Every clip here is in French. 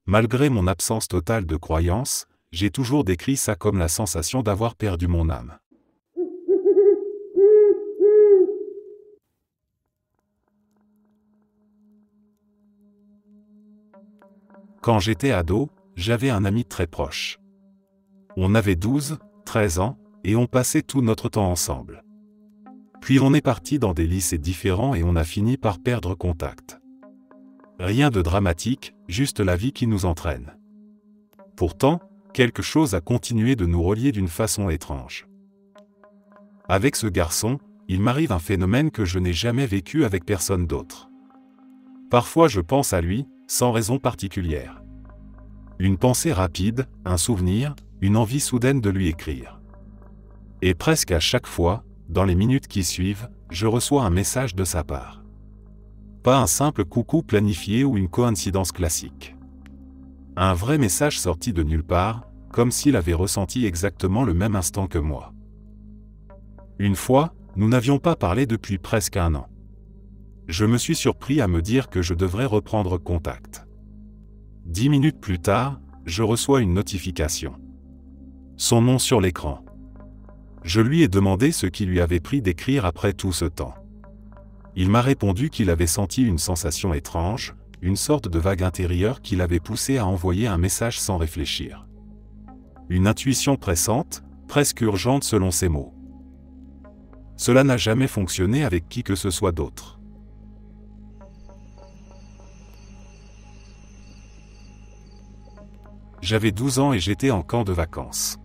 Malgré mon absence totale de croyance, j'ai toujours décrit ça comme la sensation d'avoir perdu mon âme. Quand j'étais ado, j'avais un ami très proche. On avait 12, 13 ans, et on passait tout notre temps ensemble. Puis on est parti dans des lycées différents et on a fini par perdre contact. Rien de dramatique, juste la vie qui nous entraîne. Pourtant, quelque chose a continué de nous relier d'une façon étrange. Avec ce garçon, il m'arrive un phénomène que je n'ai jamais vécu avec personne d'autre. Parfois je pense à lui, sans raison particulière. Une pensée rapide, un souvenir, une envie soudaine de lui écrire. Et presque à chaque fois, dans les minutes qui suivent, je reçois un message de sa part. Pas un simple coucou planifié ou une coïncidence classique. Un vrai message sorti de nulle part, comme s'il avait ressenti exactement le même instant que moi. Une fois, nous n'avions pas parlé depuis presque un an. Je me suis surpris à me dire que je devrais reprendre contact. 10 minutes plus tard, je reçois une notification. Son nom sur l'écran. Je lui ai demandé ce qui lui avait pris d'écrire après tout ce temps. Il m'a répondu qu'il avait senti une sensation étrange, une sorte de vague intérieure qui l'avait poussé à envoyer un message sans réfléchir. Une intuition pressante, presque urgente selon ses mots. Cela n'a jamais fonctionné avec qui que ce soit d'autre. J'avais 12 ans et j'étais en camp de vacances.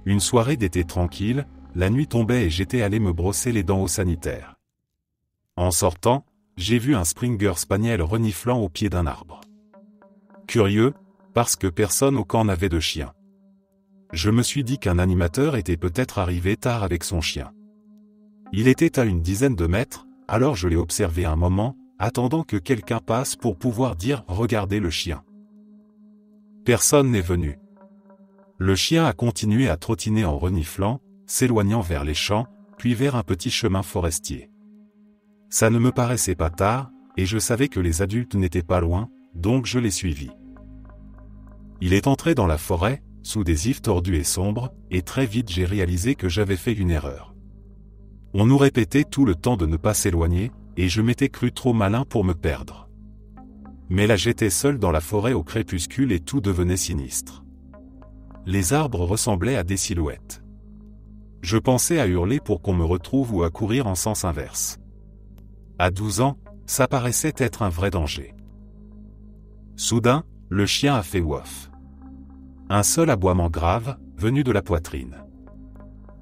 Une soirée d'été tranquille, la nuit tombait et j'étais allé me brosser les dents au sanitaire. En sortant, j'ai vu un Springer Spaniel reniflant au pied d'un arbre. Curieux, parce que personne au camp n'avait de chien. Je me suis dit qu'un animateur était peut-être arrivé tard avec son chien. Il était à une dizaine de mètres, alors je l'ai observé un moment, attendant que quelqu'un passe pour pouvoir dire « Regardez le chien ». Personne n'est venu. Le chien a continué à trottiner en reniflant, s'éloignant vers les champs, puis vers un petit chemin forestier. Ça ne me paraissait pas tard, et je savais que les adultes n'étaient pas loin, donc je l'ai suivi. Il est entré dans la forêt, sous des ifs tordus et sombres, et très vite j'ai réalisé que j'avais fait une erreur. On nous répétait tout le temps de ne pas s'éloigner, et je m'étais cru trop malin pour me perdre. Mais là j'étais seul dans la forêt au crépuscule et tout devenait sinistre. Les arbres ressemblaient à des silhouettes. Je pensais à hurler pour qu'on me retrouve ou à courir en sens inverse. À 12 ans, ça paraissait être un vrai danger. Soudain, le chien a fait wouf. Un seul aboiement grave, venu de la poitrine.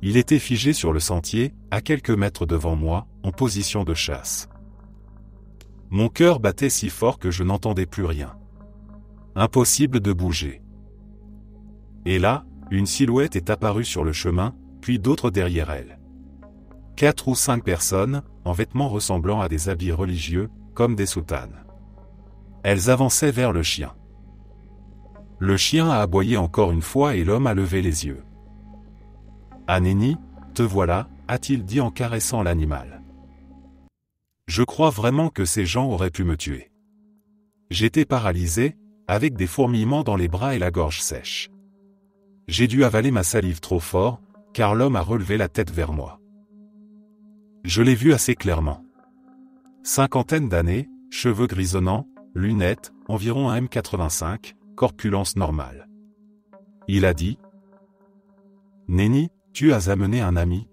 Il était figé sur le sentier, à quelques mètres devant moi, en position de chasse. Mon cœur battait si fort que je n'entendais plus rien. Impossible de bouger. Et là, une silhouette est apparue sur le chemin, puis d'autres derrière elle. 4 ou 5 personnes, en vêtements ressemblant à des habits religieux, comme des soutanes. Elles avançaient vers le chien. Le chien a aboyé encore une fois et l'homme a levé les yeux. « Ah Néni, te voilà », a-t-il dit en caressant l'animal. Je crois vraiment que ces gens auraient pu me tuer. J'étais paralysé, avec des fourmillements dans les bras et la gorge sèche. J'ai dû avaler ma salive trop fort, car l'homme a relevé la tête vers moi. Je l'ai vu assez clairement. Cinquantaine d'années, cheveux grisonnants, lunettes, environ 1m85, corpulence normale. Il a dit « Néni, tu as amené un ami ?»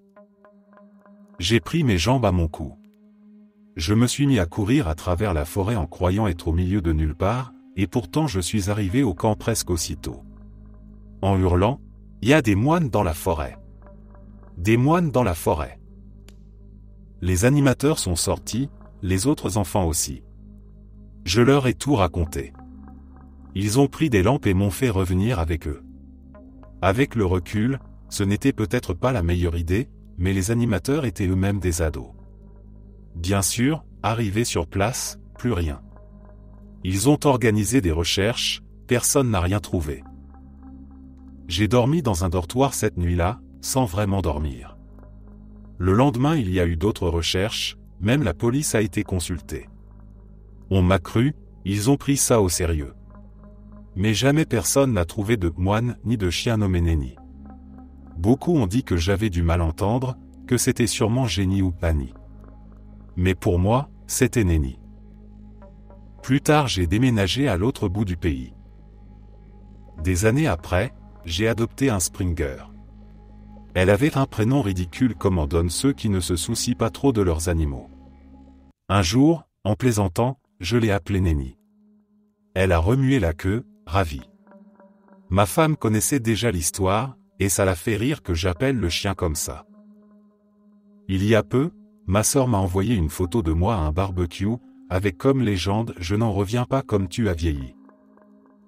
J'ai pris mes jambes à mon cou. Je me suis mis à courir à travers la forêt en croyant être au milieu de nulle part, et pourtant je suis arrivé au camp presque aussitôt. En hurlant, « Il y a des moines dans la forêt ! Des moines dans la forêt !» Les animateurs sont sortis, les autres enfants aussi. Je leur ai tout raconté. Ils ont pris des lampes et m'ont fait revenir avec eux. Avec le recul, ce n'était peut-être pas la meilleure idée, mais les animateurs étaient eux-mêmes des ados. Bien sûr, arrivés sur place, plus rien. Ils ont organisé des recherches, personne n'a rien trouvé. J'ai dormi dans un dortoir cette nuit-là, sans vraiment dormir. Le lendemain il y a eu d'autres recherches, même la police a été consultée. On m'a cru, ils ont pris ça au sérieux. Mais jamais personne n'a trouvé de moine ni de chien nommé Nenni. Beaucoup ont dit que j'avais du mal entendre, que c'était sûrement Jenny ou Pani. Mais pour moi, c'était Nenni. Plus tard j'ai déménagé à l'autre bout du pays. Des années après, j'ai adopté un Springer. Elle avait un prénom ridicule comme en donnent ceux qui ne se soucient pas trop de leurs animaux. Un jour, en plaisantant, je l'ai appelée Nenni. Elle a remué la queue, ravie. Ma femme connaissait déjà l'histoire, et ça l'a fait rire que j'appelle le chien comme ça. Il y a peu, ma sœur m'a envoyé une photo de moi à un barbecue, avec comme légende « Je n'en reviens pas comme tu as vieilli ».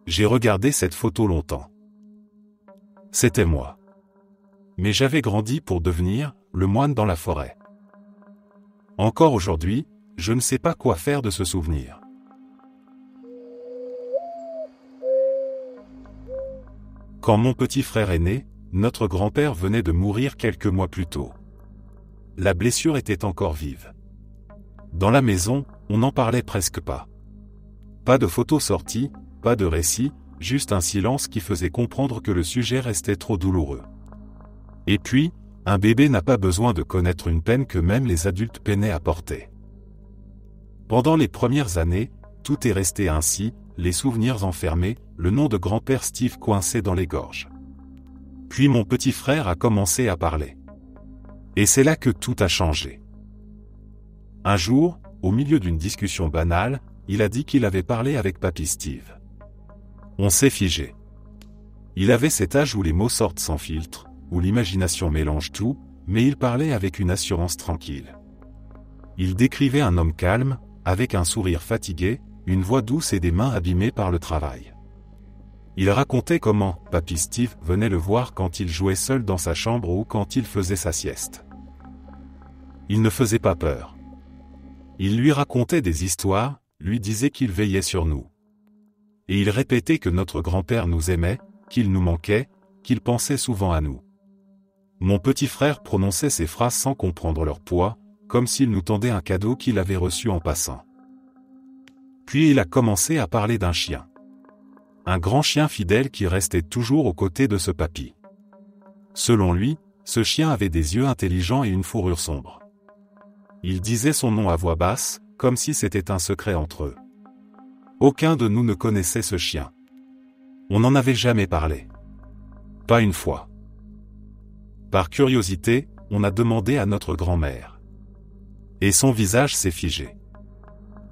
J'ai regardé cette photo longtemps. C'était moi. Mais j'avais grandi pour devenir le moine dans la forêt. Encore aujourd'hui, je ne sais pas quoi faire de ce souvenir. Quand mon petit frère est né, notre grand-père venait de mourir quelques mois plus tôt. La blessure était encore vive. Dans la maison, on n'en parlait presque pas. Pas de photos sorties, pas de récits, juste un silence qui faisait comprendre que le sujet restait trop douloureux. Et puis, un bébé n'a pas besoin de connaître une peine que même les adultes peinaient à porter. Pendant les premières années, tout est resté ainsi, les souvenirs enfermés, le nom de grand-père Steve coincé dans les gorges. Puis mon petit frère a commencé à parler. Et c'est là que tout a changé. Un jour, au milieu d'une discussion banale, il a dit qu'il avait parlé avec Papy Steve. On s'est figé. Il avait cet âge où les mots sortent sans filtre, où l'imagination mélange tout, mais il parlait avec une assurance tranquille. Il décrivait un homme calme, avec un sourire fatigué, une voix douce et des mains abîmées par le travail. Il racontait comment Papy Steve venait le voir quand il jouait seul dans sa chambre ou quand il faisait sa sieste. Il ne faisait pas peur. Il lui racontait des histoires, lui disait qu'il veillait sur nous. Et il répétait que notre grand-père nous aimait, qu'il nous manquait, qu'il pensait souvent à nous. Mon petit frère prononçait ces phrases sans comprendre leur poids, comme s'il nous tendait un cadeau qu'il avait reçu en passant. Puis il a commencé à parler d'un chien. Un grand chien fidèle qui restait toujours aux côtés de ce papy. Selon lui, ce chien avait des yeux intelligents et une fourrure sombre. Il disait son nom à voix basse, comme si c'était un secret entre eux. Aucun de nous ne connaissait ce chien. On n'en avait jamais parlé. Pas une fois. Par curiosité, on a demandé à notre grand-mère. Et son visage s'est figé.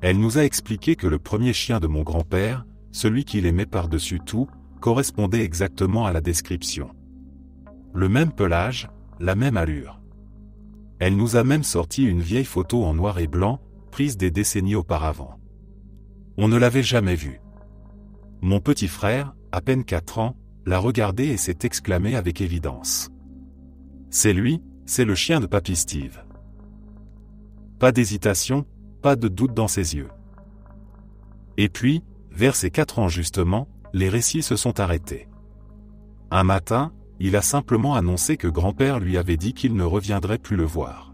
Elle nous a expliqué que le premier chien de mon grand-père, celui qu'il aimait par-dessus tout, correspondait exactement à la description. Le même pelage, la même allure. Elle nous a même sorti une vieille photo en noir et blanc, prise des décennies auparavant. On ne l'avait jamais vue. Mon petit frère, à peine 4 ans, l'a regardé et s'est exclamé avec évidence. C'est lui, c'est le chien de Papy Steve. Pas d'hésitation, pas de doute dans ses yeux. Et puis, vers ses 4 ans justement, les récits se sont arrêtés. Un matin, il a simplement annoncé que grand-père lui avait dit qu'il ne reviendrait plus le voir.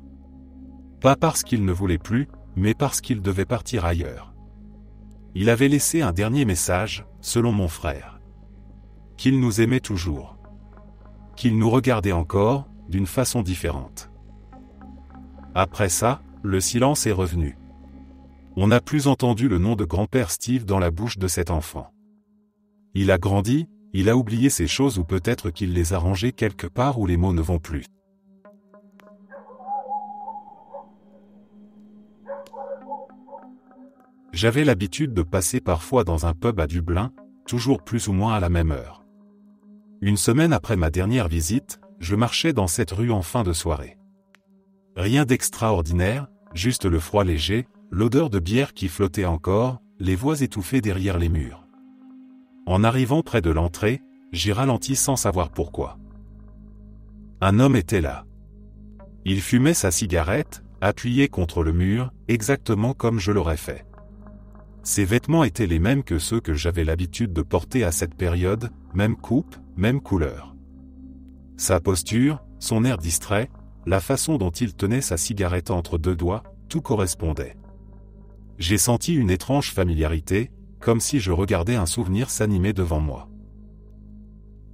Pas parce qu'il ne voulait plus, mais parce qu'il devait partir ailleurs. Il avait laissé un dernier message, selon mon frère. Qu'il nous aimait toujours. Qu'il nous regardait encore, d'une façon différente. Après ça, le silence est revenu. On n'a plus entendu le nom de grand-père Steve dans la bouche de cet enfant. Il a grandi, il a oublié ces choses ou peut-être qu'il les a rangées quelque part où les mots ne vont plus. J'avais l'habitude de passer parfois dans un pub à Dublin, toujours plus ou moins à la même heure. Une semaine après ma dernière visite, je marchais dans cette rue en fin de soirée. Rien d'extraordinaire, juste le froid léger, l'odeur de bière qui flottait encore, les voix étouffées derrière les murs. En arrivant près de l'entrée, j'ai ralenti sans savoir pourquoi. Un homme était là. Il fumait sa cigarette, appuyé contre le mur, exactement comme je l'aurais fait. Ses vêtements étaient les mêmes que ceux que j'avais l'habitude de porter à cette période, même coupe, même couleur. Sa posture, son air distrait, la façon dont il tenait sa cigarette entre 2 doigts, tout correspondait. J'ai senti une étrange familiarité, comme si je regardais un souvenir s'animer devant moi.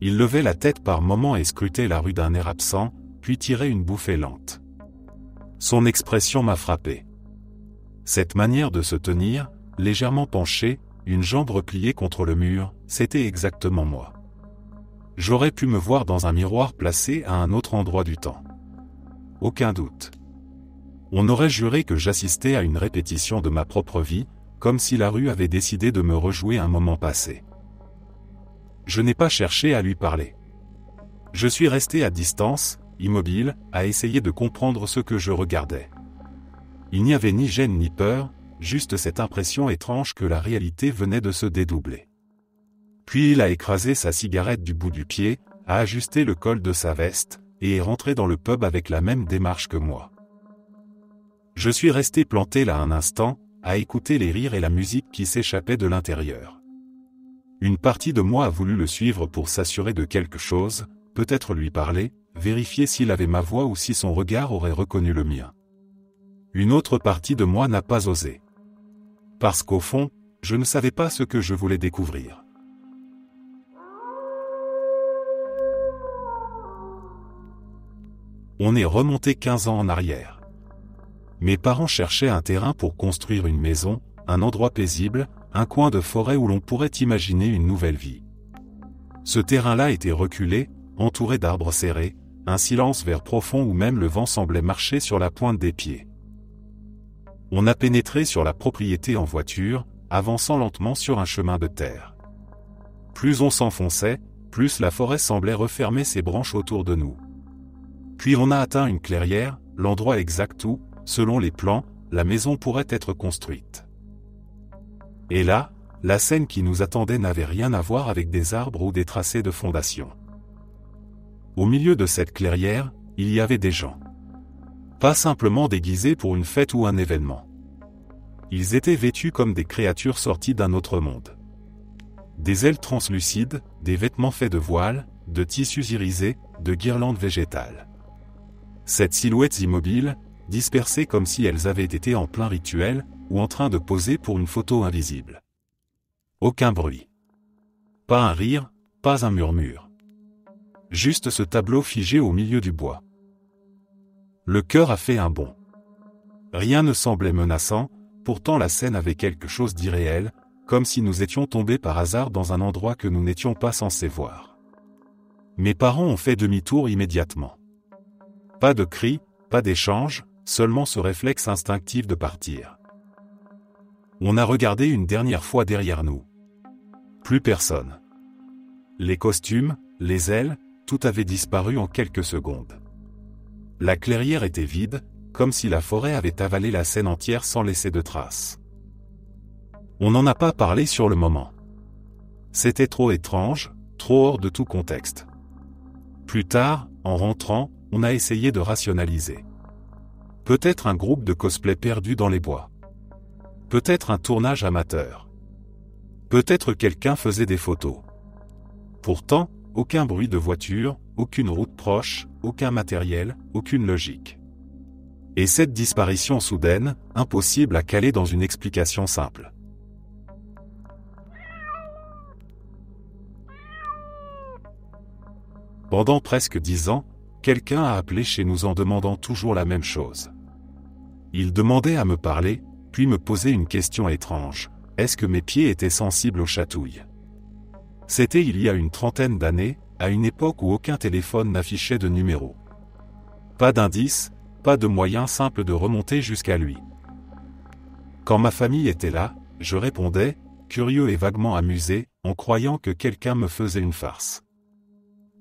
Il levait la tête par moments et scrutait la rue d'un air absent, puis tirait une bouffée lente. Son expression m'a frappé. Cette manière de se tenir, légèrement penché, une jambe repliée contre le mur, c'était exactement moi. J'aurais pu me voir dans un miroir placé à un autre endroit du temps. Aucun doute. On aurait juré que j'assistais à une répétition de ma propre vie, comme si la rue avait décidé de me rejouer un moment passé. Je n'ai pas cherché à lui parler. Je suis resté à distance, immobile, à essayer de comprendre ce que je regardais. Il n'y avait ni gêne ni peur, juste cette impression étrange que la réalité venait de se dédoubler. Puis il a écrasé sa cigarette du bout du pied, a ajusté le col de sa veste, et est rentré dans le pub avec la même démarche que moi. Je suis resté planté là un instant, à écouter les rires et la musique qui s'échappaient de l'intérieur. Une partie de moi a voulu le suivre pour s'assurer de quelque chose, peut-être lui parler, vérifier s'il avait ma voix ou si son regard aurait reconnu le mien. Une autre partie de moi n'a pas osé. Parce qu'au fond, je ne savais pas ce que je voulais découvrir. On est remonté 15 ans en arrière. Mes parents cherchaient un terrain pour construire une maison, un endroit paisible, un coin de forêt où l'on pourrait imaginer une nouvelle vie. Ce terrain-là était reculé, entouré d'arbres serrés, un silence vert profond où même le vent semblait marcher sur la pointe des pieds. On a pénétré sur la propriété en voiture, avançant lentement sur un chemin de terre. Plus on s'enfonçait, plus la forêt semblait refermer ses branches autour de nous. Puis on a atteint une clairière, l'endroit exact où, selon les plans, la maison pourrait être construite. Et là, la scène qui nous attendait n'avait rien à voir avec des arbres ou des tracés de fondation. Au milieu de cette clairière, il y avait des gens. Pas simplement déguisés pour une fête ou un événement. Ils étaient vêtus comme des créatures sorties d'un autre monde. Des ailes translucides, des vêtements faits de voiles, de tissus irisés, de guirlandes végétales. Cette silhouette immobile, dispersées comme si elles avaient été en plein rituel, ou en train de poser pour une photo invisible. Aucun bruit. Pas un rire, pas un murmure. Juste ce tableau figé au milieu du bois. Le cœur a fait un bond. Rien ne semblait menaçant, pourtant la scène avait quelque chose d'irréel, comme si nous étions tombés par hasard dans un endroit que nous n'étions pas censés voir. Mes parents ont fait demi-tour immédiatement. Pas de cris, pas d'échange, seulement ce réflexe instinctif de partir. On a regardé une dernière fois derrière nous. Plus personne. Les costumes, les ailes, tout avait disparu en quelques secondes. La clairière était vide, comme si la forêt avait avalé la scène entière sans laisser de traces. On n'en a pas parlé sur le moment. C'était trop étrange, trop hors de tout contexte. Plus tard, en rentrant, on a essayé de rationaliser. Peut-être un groupe de cosplay perdu dans les bois. Peut-être un tournage amateur. Peut-être quelqu'un faisait des photos. Pourtant, aucun bruit de voiture, aucune route proche, aucun matériel, aucune logique. Et cette disparition soudaine, impossible à caler dans une explication simple. Pendant presque 10 ans, quelqu'un a appelé chez nous en demandant toujours la même chose. Il demandait à me parler, puis me posait une question étrange. Est-ce que mes pieds étaient sensibles aux chatouilles ? C'était il y a une trentaine d'années, à une époque où aucun téléphone n'affichait de numéro. Pas d'indice, pas de moyen simple de remonter jusqu'à lui. Quand ma famille était là, je répondais, curieux et vaguement amusé, en croyant que quelqu'un me faisait une farce.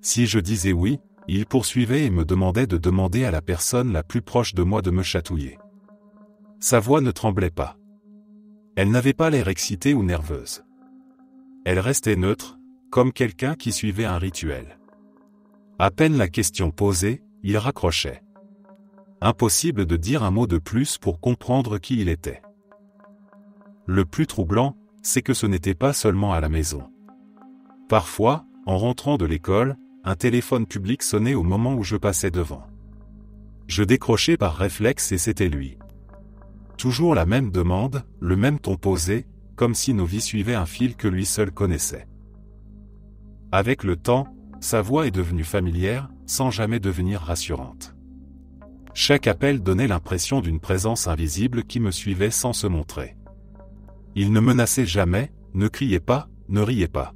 Si je disais oui, il poursuivait et me demandait de demander à la personne la plus proche de moi de me chatouiller. Sa voix ne tremblait pas. Elle n'avait pas l'air excitée ou nerveuse. Elle restait neutre, comme quelqu'un qui suivait un rituel. À peine la question posée, il raccrochait. Impossible de dire un mot de plus pour comprendre qui il était. Le plus troublant, c'est que ce n'était pas seulement à la maison. Parfois, en rentrant de l'école, un téléphone public sonnait au moment où je passais devant. Je décrochais par réflexe et c'était lui. Toujours la même demande, le même ton posé, comme si nos vies suivaient un fil que lui seul connaissait. Avec le temps, sa voix est devenue familière, sans jamais devenir rassurante. Chaque appel donnait l'impression d'une présence invisible qui me suivait sans se montrer. Il ne menaçait jamais, ne criait pas, ne riait pas.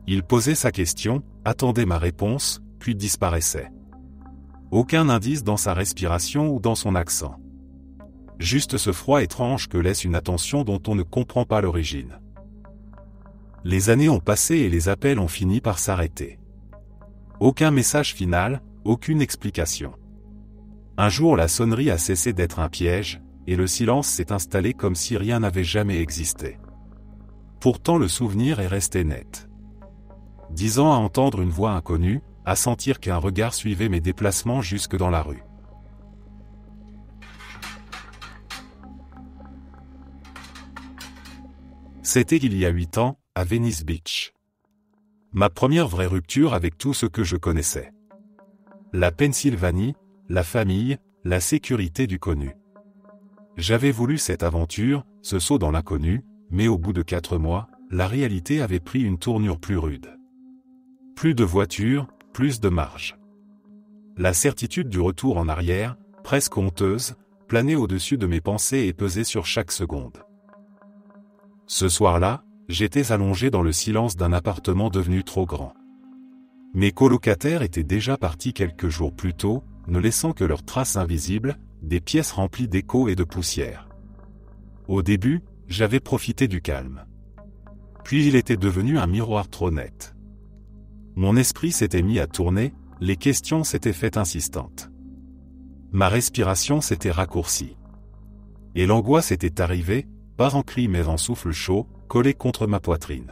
Il posait sa question, attendait ma réponse, puis disparaissait. Aucun indice dans sa respiration ou dans son accent. Juste ce froid étrange que laisse une attention dont on ne comprend pas l'origine. Les années ont passé et les appels ont fini par s'arrêter. Aucun message final, aucune explication. Un jour la sonnerie a cessé d'être un piège, et le silence s'est installé comme si rien n'avait jamais existé. Pourtant le souvenir est resté net. 10 ans à entendre une voix inconnue, à sentir qu'un regard suivait mes déplacements jusque dans la rue. C'était il y a 8 ans, à Venice Beach. Ma première vraie rupture avec tout ce que je connaissais. La Pennsylvanie, la famille, la sécurité du connu. J'avais voulu cette aventure, ce saut dans l'inconnu, mais au bout de 4 mois, la réalité avait pris une tournure plus rude. Plus de voitures, plus de marge. La certitude du retour en arrière, presque honteuse, planait au-dessus de mes pensées et pesait sur chaque seconde. Ce soir-là, j'étais allongé dans le silence d'un appartement devenu trop grand. Mes colocataires étaient déjà partis quelques jours plus tôt, ne laissant que leurs traces invisibles, des pièces remplies d'échos et de poussière. Au début, j'avais profité du calme. Puis il était devenu un miroir trop net. Mon esprit s'était mis à tourner, les questions s'étaient faites insistantes. Ma respiration s'était raccourcie. Et l'angoisse était arrivée, pas en cri mais en souffle chaud, collé contre ma poitrine.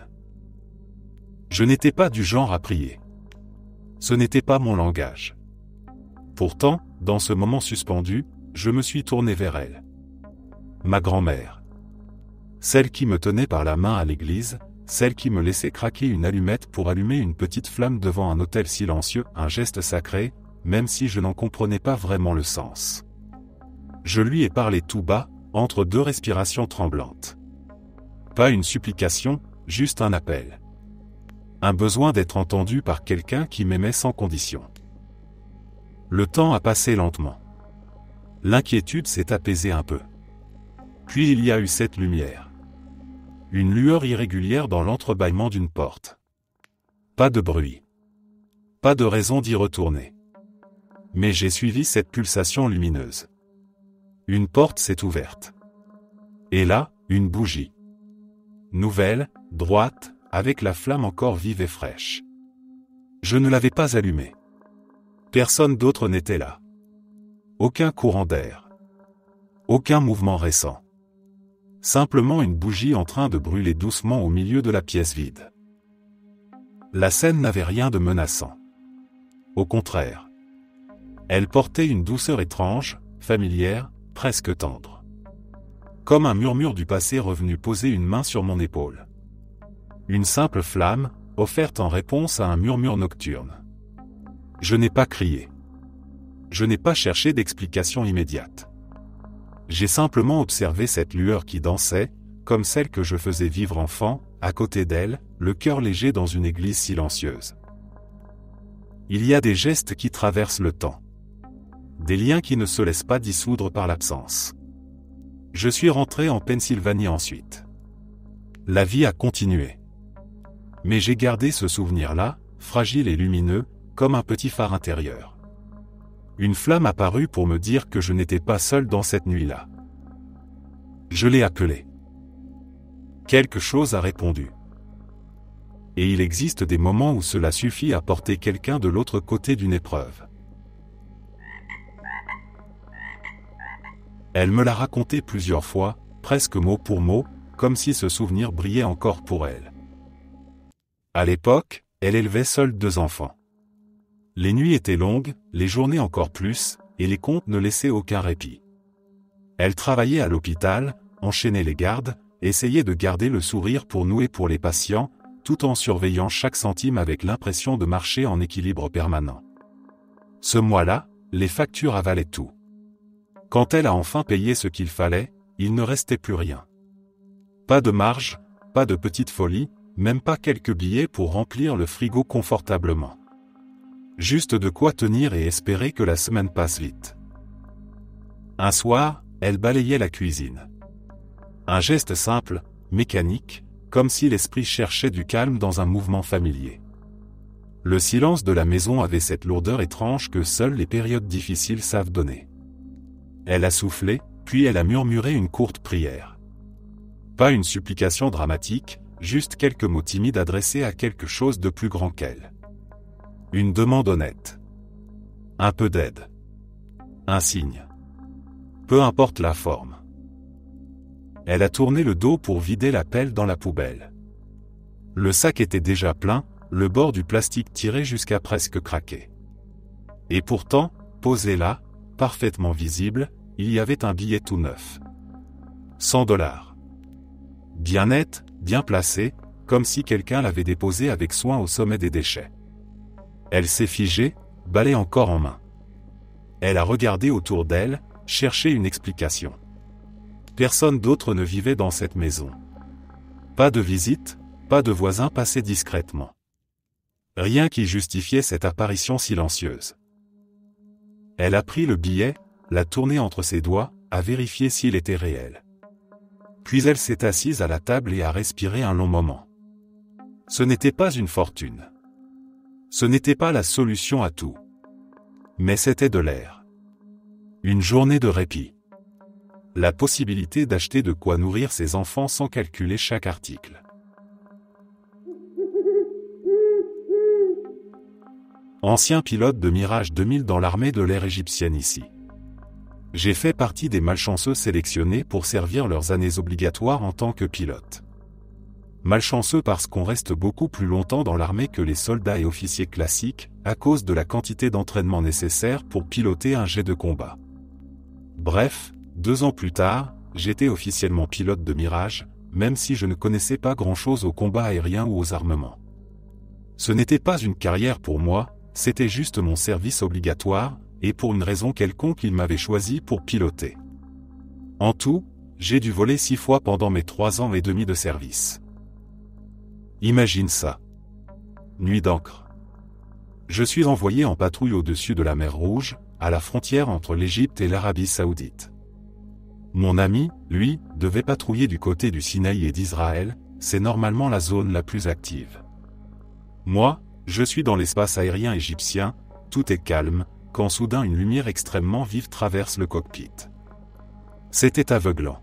Je n'étais pas du genre à prier. Ce n'était pas mon langage. Pourtant, dans ce moment suspendu, je me suis tourné vers elle. Ma grand-mère. Celle qui me tenait par la main à l'église, celle qui me laissait craquer une allumette pour allumer une petite flamme devant un autel silencieux, un geste sacré, même si je n'en comprenais pas vraiment le sens. Je lui ai parlé tout bas, entre 2 respirations tremblantes. Pas une supplication, juste un appel. Un besoin d'être entendu par quelqu'un qui m'aimait sans condition. Le temps a passé lentement. L'inquiétude s'est apaisée un peu. Puis il y a eu cette lumière. Une lueur irrégulière dans l'entrebâillement d'une porte. Pas de bruit. Pas de raison d'y retourner. Mais j'ai suivi cette pulsation lumineuse. Une porte s'est ouverte. Et là, une bougie. Nouvelle, droite, avec la flamme encore vive et fraîche. Je ne l'avais pas allumée. Personne d'autre n'était là. Aucun courant d'air. Aucun mouvement récent. Simplement une bougie en train de brûler doucement au milieu de la pièce vide. La scène n'avait rien de menaçant. Au contraire. Elle portait une douceur étrange, familière, presque tendre. Comme un murmure du passé revenu poser une main sur mon épaule. Une simple flamme, offerte en réponse à un murmure nocturne. Je n'ai pas crié. Je n'ai pas cherché d'explication immédiate. J'ai simplement observé cette lueur qui dansait, comme celle que je faisais vivre enfant, à côté d'elle, le cœur léger dans une église silencieuse. Il y a des gestes qui traversent le temps. Des liens qui ne se laissent pas dissoudre par l'absence. Je suis rentré en Pennsylvanie ensuite. La vie a continué. Mais j'ai gardé ce souvenir-là, fragile et lumineux, comme un petit phare intérieur. Une flamme apparut pour me dire que je n'étais pas seul dans cette nuit-là. Je l'ai appelé. Quelque chose a répondu. Et il existe des moments où cela suffit à porter quelqu'un de l'autre côté d'une épreuve. Elle me l'a raconté plusieurs fois, presque mot pour mot, comme si ce souvenir brillait encore pour elle. À l'époque, elle élevait seule 2 enfants. Les nuits étaient longues, les journées encore plus, et les comptes ne laissaient aucun répit. Elle travaillait à l'hôpital, enchaînait les gardes, essayait de garder le sourire pour nous et pour les patients, tout en surveillant chaque centime avec l'impression de marcher en équilibre permanent. Ce mois-là, les factures avalaient tout. Quand elle a enfin payé ce qu'il fallait, il ne restait plus rien. Pas de marge, pas de petite folie, même pas quelques billets pour remplir le frigo confortablement. Juste de quoi tenir et espérer que la semaine passe vite. Un soir, elle balayait la cuisine. Un geste simple, mécanique, comme si l'esprit cherchait du calme dans un mouvement familier. Le silence de la maison avait cette lourdeur étrange que seules les périodes difficiles savent donner. Elle a soufflé, puis elle a murmuré une courte prière. Pas une supplication dramatique, juste quelques mots timides adressés à quelque chose de plus grand qu'elle. Une demande honnête. Un peu d'aide. Un signe. Peu importe la forme. Elle a tourné le dos pour vider la pelle dans la poubelle. Le sac était déjà plein, le bord du plastique tiré jusqu'à presque craquer. Et pourtant, posé là, parfaitement visible, il y avait un billet tout neuf. 100 $. Bien net, bien placé, comme si quelqu'un l'avait déposé avec soin au sommet des déchets. Elle s'est figée, balai encore en main. Elle a regardé autour d'elle, cherché une explication. Personne d'autre ne vivait dans cette maison. Pas de visite, pas de voisins passés discrètement. Rien qui justifiait cette apparition silencieuse. Elle a pris le billet, l'a tourné entre ses doigts, a vérifié s'il était réel. Puis elle s'est assise à la table et a respiré un long moment. Ce n'était pas une fortune. Ce n'était pas la solution à tout. Mais c'était de l'air. Une journée de répit. La possibilité d'acheter de quoi nourrir ses enfants sans calculer chaque article. Ancien pilote de Mirage 2000 dans l'armée de l'air égyptienne ici. J'ai fait partie des malchanceux sélectionnés pour servir leurs années obligatoires en tant que pilote. Malchanceux parce qu'on reste beaucoup plus longtemps dans l'armée que les soldats et officiers classiques, à cause de la quantité d'entraînement nécessaire pour piloter un jet de combat. Bref, 2 ans plus tard, j'étais officiellement pilote de Mirage, même si je ne connaissais pas grand-chose au combat aérien ou aux armements. Ce n'était pas une carrière pour moi, c'était juste mon service obligatoire, et pour une raison quelconque il m'avait choisi pour piloter. En tout, j'ai dû voler 6 fois pendant mes 3 ans et demi de service. Imagine ça. Nuit d'encre. Je suis envoyé en patrouille au-dessus de la mer Rouge, à la frontière entre l'Égypte et l'Arabie Saoudite. Mon ami, lui, devait patrouiller du côté du Sinaï et d'Israël, c'est normalement la zone la plus active. Moi, je suis dans l'espace aérien égyptien, tout est calme, quand soudain une lumière extrêmement vive traverse le cockpit. C'était aveuglant.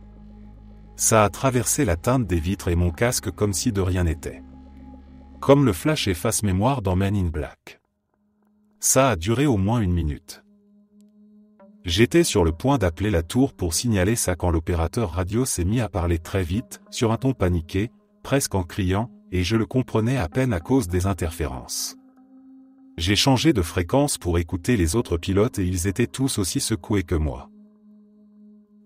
Ça a traversé la teinte des vitres et mon casque comme si de rien n'était. Comme le flash efface mémoire dans Men in Black. Ça a duré au moins 1 minute. J'étais sur le point d'appeler la tour pour signaler ça quand l'opérateur radio s'est mis à parler très vite, sur un ton paniqué, presque en criant, et je le comprenais à peine à cause des interférences. J'ai changé de fréquence pour écouter les autres pilotes et ils étaient tous aussi secoués que moi.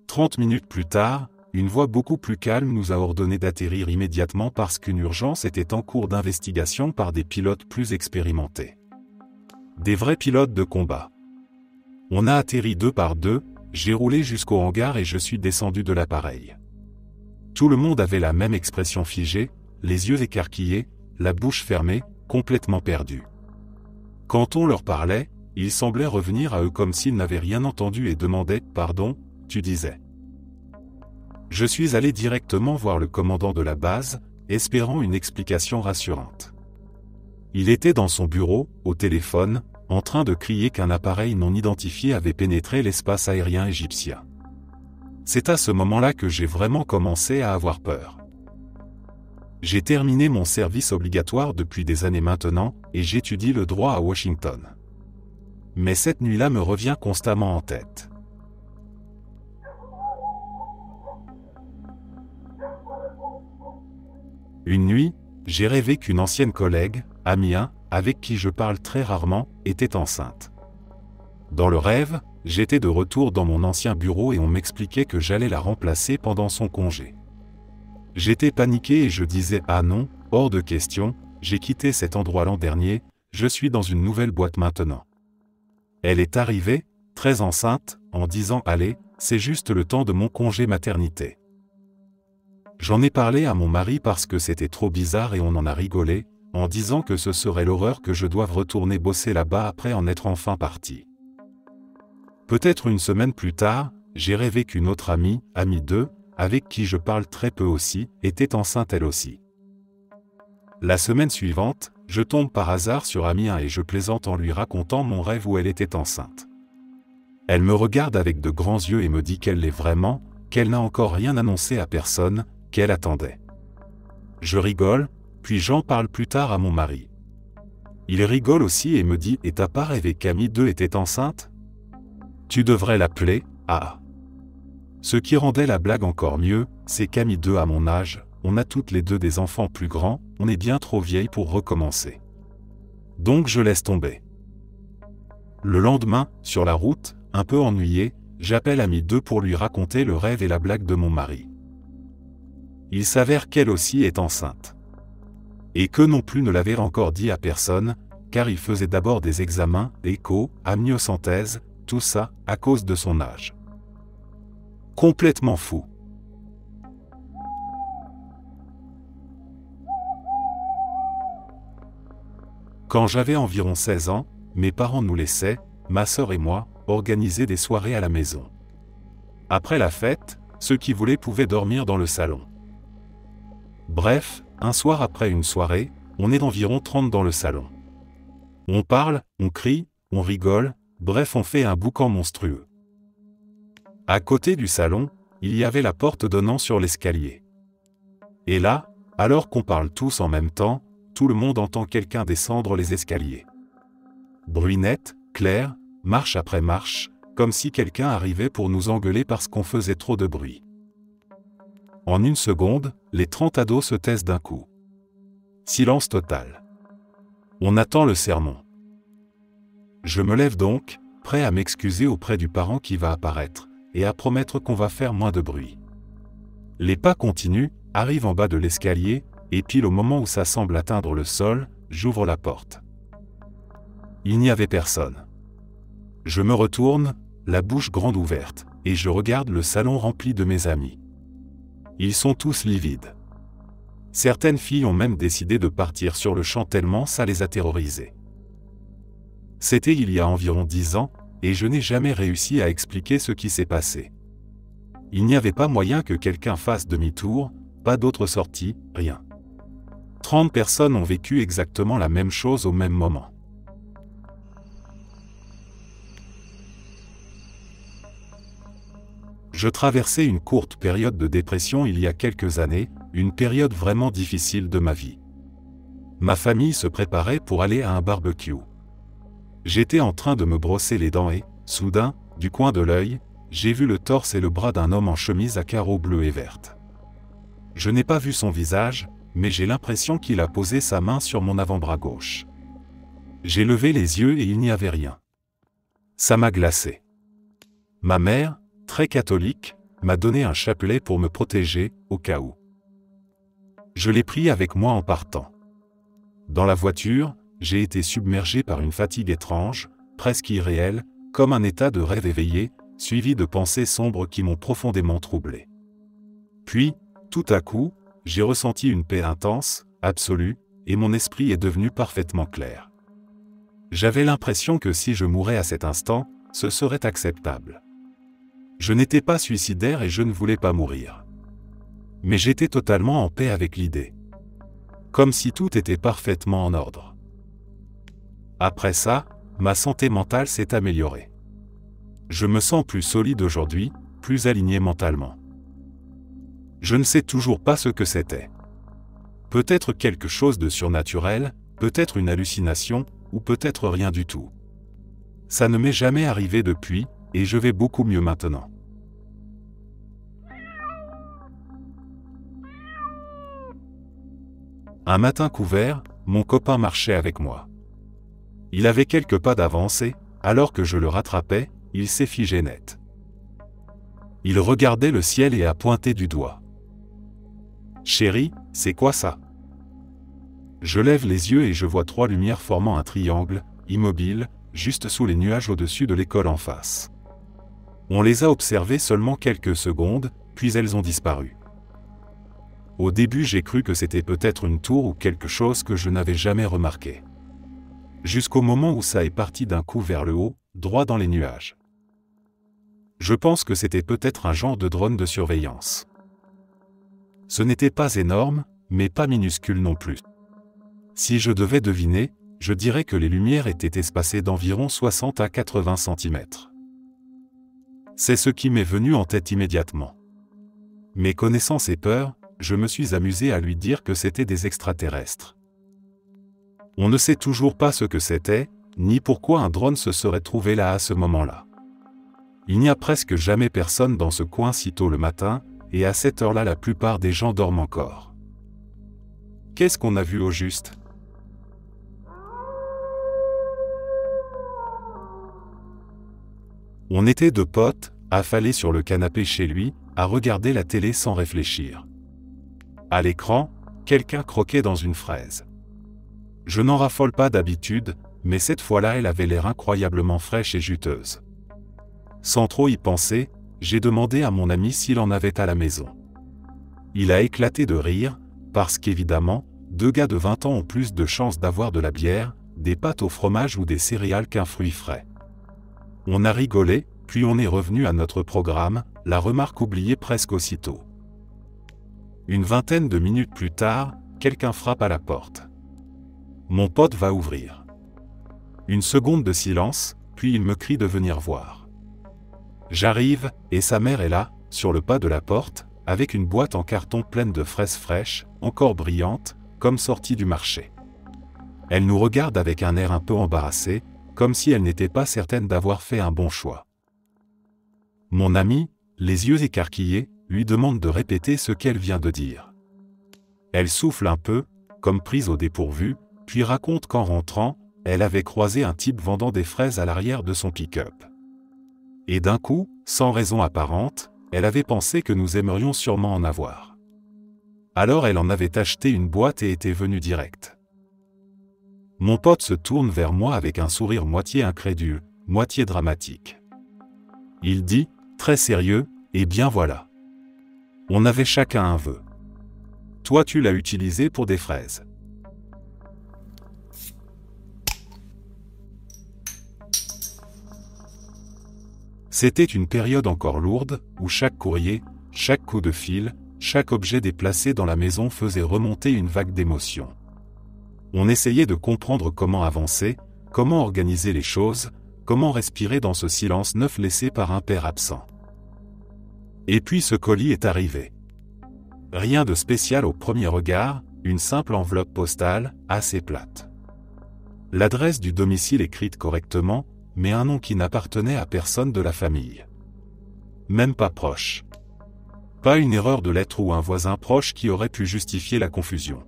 30 minutes plus tard, une voix beaucoup plus calme nous a ordonné d'atterrir immédiatement parce qu'une urgence était en cours d'investigation par des pilotes plus expérimentés. Des vrais pilotes de combat. On a atterri 2 par 2, j'ai roulé jusqu'au hangar et je suis descendu de l'appareil. Tout le monde avait la même expression figée, les yeux écarquillés, la bouche fermée, complètement perdu. Quand on leur parlait, ils semblaient revenir à eux comme s'ils n'avaient rien entendu et demandaient « Pardon, tu disais ?» Je suis allé directement voir le commandant de la base, espérant une explication rassurante. Il était dans son bureau, au téléphone, en train de crier qu'un appareil non identifié avait pénétré l'espace aérien égyptien. C'est à ce moment-là que j'ai vraiment commencé à avoir peur. J'ai terminé mon service obligatoire depuis des années maintenant, et j'étudie le droit à Washington. Mais cette nuit-là me revient constamment en tête. Une nuit, j'ai rêvé qu'une ancienne collègue, Amia, avec qui je parle très rarement, était enceinte. Dans le rêve, j'étais de retour dans mon ancien bureau et on m'expliquait que j'allais la remplacer pendant son congé. J'étais paniqué et je disais « Ah non, hors de question, j'ai quitté cet endroit l'an dernier, je suis dans une nouvelle boîte maintenant. » Elle est arrivée, très enceinte, en disant « Allez, c'est juste le temps de mon congé maternité. » J'en ai parlé à mon mari parce que c'était trop bizarre et on en a rigolé, en disant que ce serait l'horreur que je doive retourner bosser là-bas après en être enfin parti. Peut-être une semaine plus tard, j'ai rêvé qu'une autre amie 2, avec qui je parle très peu aussi, était enceinte elle aussi. La semaine suivante, je tombe par hasard sur amie 1 et je plaisante en lui racontant mon rêve où elle était enceinte. Elle me regarde avec de grands yeux et me dit qu'elle l'est vraiment, qu'elle n'a encore rien annoncé à personne, qu'elle attendait. Je rigole, puis j'en parle plus tard à mon mari. Il rigole aussi et me dit « Et t'as pas rêvé qu'Amie 2 était enceinte ? Tu devrais l'appeler A. » Ce qui rendait la blague encore mieux, c'est qu'Amie 2 à mon âge, on a toutes les deux des enfants plus grands, on est bien trop vieilles pour recommencer. Donc je laisse tomber. Le lendemain, sur la route, un peu ennuyé, j'appelle Amie 2 pour lui raconter le rêve et la blague de mon mari. Il s'avère qu'elle aussi est enceinte. Et que non plus ne l'avait encore dit à personne, car il faisait d'abord des examens, écho, amniosynthèse, tout ça, à cause de son âge. Complètement fou. Quand j'avais environ 16 ans, mes parents nous laissaient, ma sœur et moi, organiser des soirées à la maison. Après la fête, ceux qui voulaient pouvaient dormir dans le salon. Bref, un soir après une soirée, on est d'environ 30 dans le salon. On parle, on crie, on rigole, bref on fait un boucan monstrueux. À côté du salon, il y avait la porte donnant sur l'escalier. Et là, alors qu'on parle tous en même temps, tout le monde entend quelqu'un descendre les escaliers. Bruit net, clair, marche après marche, comme si quelqu'un arrivait pour nous engueuler parce qu'on faisait trop de bruit. En une seconde, les 30 ados se taisent d'un coup. Silence total. On attend le sermon. Je me lève donc, prêt à m'excuser auprès du parent qui va apparaître, et à promettre qu'on va faire moins de bruit. Les pas continuent, arrivent en bas de l'escalier, et pile au moment où ça semble atteindre le sol, j'ouvre la porte. Il n'y avait personne. Je me retourne, la bouche grande ouverte, et je regarde le salon rempli de mes amis. Ils sont tous livides. Certaines filles ont même décidé de partir sur le champ tellement ça les a terrorisées. C'était il y a environ 10 ans, et je n'ai jamais réussi à expliquer ce qui s'est passé. Il n'y avait pas moyen que quelqu'un fasse demi-tour, pas d'autre sortie, rien. 30 personnes ont vécu exactement la même chose au même moment. Je traversais une courte période de dépression il y a quelques années, une période vraiment difficile de ma vie. Ma famille se préparait pour aller à un barbecue. J'étais en train de me brosser les dents et, soudain, du coin de l'œil, j'ai vu le torse et le bras d'un homme en chemise à carreaux bleus et vertes. Je n'ai pas vu son visage, mais j'ai l'impression qu'il a posé sa main sur mon avant-bras gauche. J'ai levé les yeux et il n'y avait rien. Ça m'a glacé. Ma mère, très catholique, m'a donné un chapelet pour me protéger, au cas où. Je l'ai pris avec moi en partant. Dans la voiture, j'ai été submergé par une fatigue étrange, presque irréelle, comme un état de rêve éveillé, suivi de pensées sombres qui m'ont profondément troublé. Puis, tout à coup, j'ai ressenti une paix intense, absolue, et mon esprit est devenu parfaitement clair. J'avais l'impression que si je mourais à cet instant, ce serait acceptable. Je n'étais pas suicidaire et je ne voulais pas mourir. Mais j'étais totalement en paix avec l'idée. Comme si tout était parfaitement en ordre. Après ça, ma santé mentale s'est améliorée. Je me sens plus solide aujourd'hui, plus aligné mentalement. Je ne sais toujours pas ce que c'était. Peut-être quelque chose de surnaturel, peut-être une hallucination, ou peut-être rien du tout. Ça ne m'est jamais arrivé depuis, et je vais beaucoup mieux maintenant. Un matin couvert, mon copain marchait avec moi. Il avait quelques pas d'avance et, alors que je le rattrapais, il s'est figé net. Il regardait le ciel et a pointé du doigt. « Chérie, c'est quoi ça ?» Je lève les yeux et je vois 3 lumières formant un triangle, immobile, juste sous les nuages au-dessus de l'école en face. On les a observées seulement quelques secondes, puis elles ont disparu. Au début j'ai cru que c'était peut-être une tour ou quelque chose que je n'avais jamais remarqué. Jusqu'au moment où ça est parti d'un coup vers le haut, droit dans les nuages. Je pense que c'était peut-être un genre de drone de surveillance. Ce n'était pas énorme, mais pas minuscule non plus. Si je devais deviner, je dirais que les lumières étaient espacées d'environ 60 à 80 cm. C'est ce qui m'est venu en tête immédiatement. Mais connaissant ses peurs, je me suis amusé à lui dire que c'était des extraterrestres. On ne sait toujours pas ce que c'était, ni pourquoi un drone se serait trouvé là à ce moment-là. Il n'y a presque jamais personne dans ce coin si tôt le matin, et à cette heure-là la plupart des gens dorment encore. Qu'est-ce qu'on a vu au juste ? On était deux potes, affalés sur le canapé chez lui, à regarder la télé sans réfléchir. À l'écran, quelqu'un croquait dans une fraise. Je n'en raffole pas d'habitude, mais cette fois-là elle avait l'air incroyablement fraîche et juteuse. Sans trop y penser, j'ai demandé à mon ami s'il en avait à la maison. Il a éclaté de rire, parce qu'évidemment, deux gars de 20 ans ont plus de chances d'avoir de la bière, des pâtes au fromage ou des céréales qu'un fruit frais. On a rigolé, puis on est revenu à notre programme, la remarque oubliée presque aussitôt. Une vingtaine de minutes plus tard, quelqu'un frappe à la porte. Mon pote va ouvrir. Une seconde de silence, puis il me crie de venir voir. J'arrive, et sa mère est là, sur le pas de la porte, avec une boîte en carton pleine de fraises fraîches, encore brillantes, comme sorties du marché. Elle nous regarde avec un air un peu embarrassé, comme si elle n'était pas certaine d'avoir fait un bon choix. Mon ami, les yeux écarquillés, lui demande de répéter ce qu'elle vient de dire. Elle souffle un peu, comme prise au dépourvu, puis raconte qu'en rentrant, elle avait croisé un type vendant des fraises à l'arrière de son pick-up. Et d'un coup, sans raison apparente, elle avait pensé que nous aimerions sûrement en avoir. Alors elle en avait acheté une boîte et était venue direct. Mon pote se tourne vers moi avec un sourire moitié incrédule, moitié dramatique. Il dit, très sérieux, « Eh bien voilà. On avait chacun un vœu. Toi tu l'as utilisé pour des fraises. » C'était une période encore lourde, où chaque courrier, chaque coup de fil, chaque objet déplacé dans la maison faisait remonter une vague d'émotions. On essayait de comprendre comment avancer, comment organiser les choses, comment respirer dans ce silence neuf laissé par un père absent. Et puis ce colis est arrivé. Rien de spécial au premier regard, une simple enveloppe postale, assez plate. L'adresse du domicile écrite correctement, mais un nom qui n'appartenait à personne de la famille. Même pas proche. Pas une erreur de lettre ou un voisin proche qui aurait pu justifier la confusion.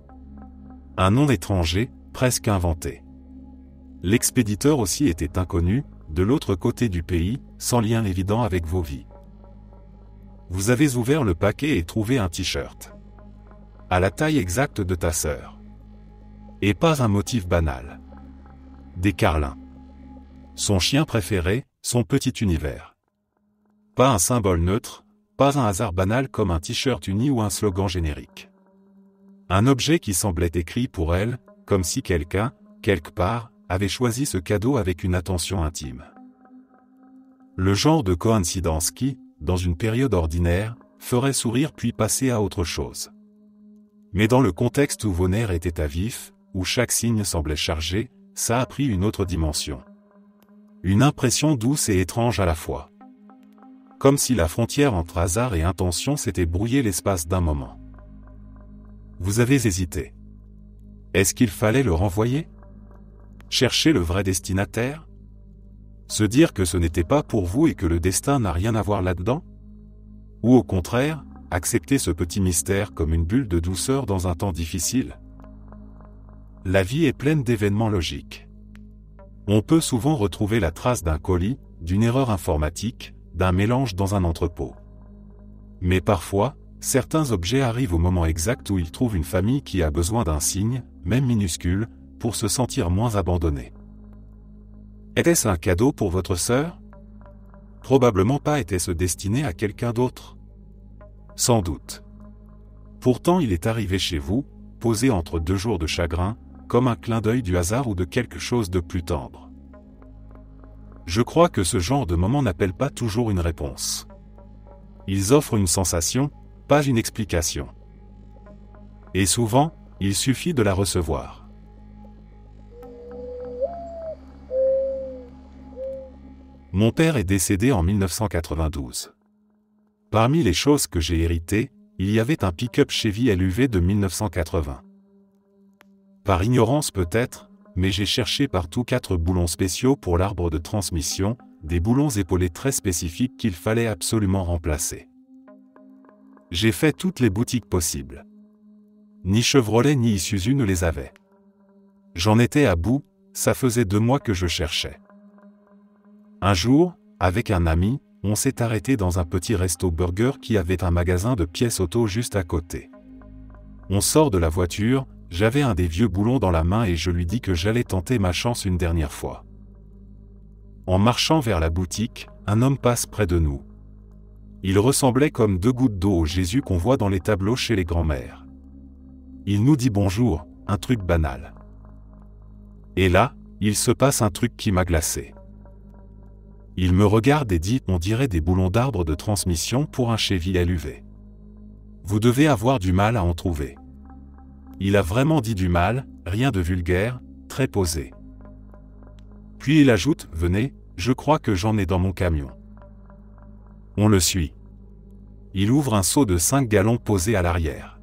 Un nom étranger, presque inventé. L'expéditeur aussi était inconnu, de l'autre côté du pays, sans lien évident avec vos vies. Vous avez ouvert le paquet et trouvé un t-shirt. À la taille exacte de ta sœur. Et pas un motif banal. Des carlins. Son chien préféré, son petit univers. Pas un symbole neutre, pas un hasard banal comme un t-shirt uni ou un slogan générique. Un objet qui semblait écrit pour elle, comme si quelqu'un, quelque part, avait choisi ce cadeau avec une attention intime. Le genre de coïncidence qui, dans une période ordinaire, ferait sourire puis passer à autre chose. Mais dans le contexte où vos nerfs étaient à vif, où chaque signe semblait chargé, ça a pris une autre dimension. Une impression douce et étrange à la fois. Comme si la frontière entre hasard et intention s'était brouillée l'espace d'un moment. Vous avez hésité. Est-ce qu'il fallait le renvoyer ? Chercher le vrai destinataire ? Se dire que ce n'était pas pour vous et que le destin n'a rien à voir là-dedans ? Ou au contraire, accepter ce petit mystère comme une bulle de douceur dans un temps difficile ? La vie est pleine d'événements logiques. On peut souvent retrouver la trace d'un colis, d'une erreur informatique, d'un mélange dans un entrepôt. Mais parfois, certains objets arrivent au moment exact où ils trouvent une famille qui a besoin d'un signe, même minuscule, pour se sentir moins abandonné. Était-ce un cadeau pour votre sœur ? Probablement pas. Était-ce destiné à quelqu'un d'autre ? Sans doute. Pourtant il est arrivé chez vous, posé entre 2 jours de chagrin, comme un clin d'œil du hasard ou de quelque chose de plus tendre. Je crois que ce genre de moments n'appelle pas toujours une réponse. Ils offrent une sensation, pas une explication. Et souvent, il suffit de la recevoir. Mon père est décédé en 1992. Parmi les choses que j'ai héritées, il y avait un pick-up Chevy LUV de 1980. Par ignorance peut-être, mais j'ai cherché partout 4 boulons spéciaux pour l'arbre de transmission, des boulons épaulés très spécifiques qu'il fallait absolument remplacer. J'ai fait toutes les boutiques possibles. Ni Chevrolet ni Isuzu ne les avaient. J'en étais à bout, ça faisait 2 mois que je cherchais. Un jour, avec un ami, on s'est arrêté dans un petit resto burger qui avait un magasin de pièces auto juste à côté. On sort de la voiture, j'avais un des vieux boulons dans la main et je lui dis que j'allais tenter ma chance une dernière fois. En marchant vers la boutique, un homme passe près de nous. Il ressemblait comme 2 gouttes d'eau au Jésus qu'on voit dans les tableaux chez les grands-mères. Il nous dit bonjour, un truc banal. Et là, il se passe un truc qui m'a glacé. Il me regarde et dit « On dirait des boulons d'arbre de transmission pour un Chevy LUV. Vous devez avoir du mal à en trouver. » Il a vraiment dit du mal, rien de vulgaire, très posé. Puis il ajoute « Venez, je crois que j'en ai dans mon camion. » On le suit. Il ouvre un seau de 5 gallons posé à l'arrière.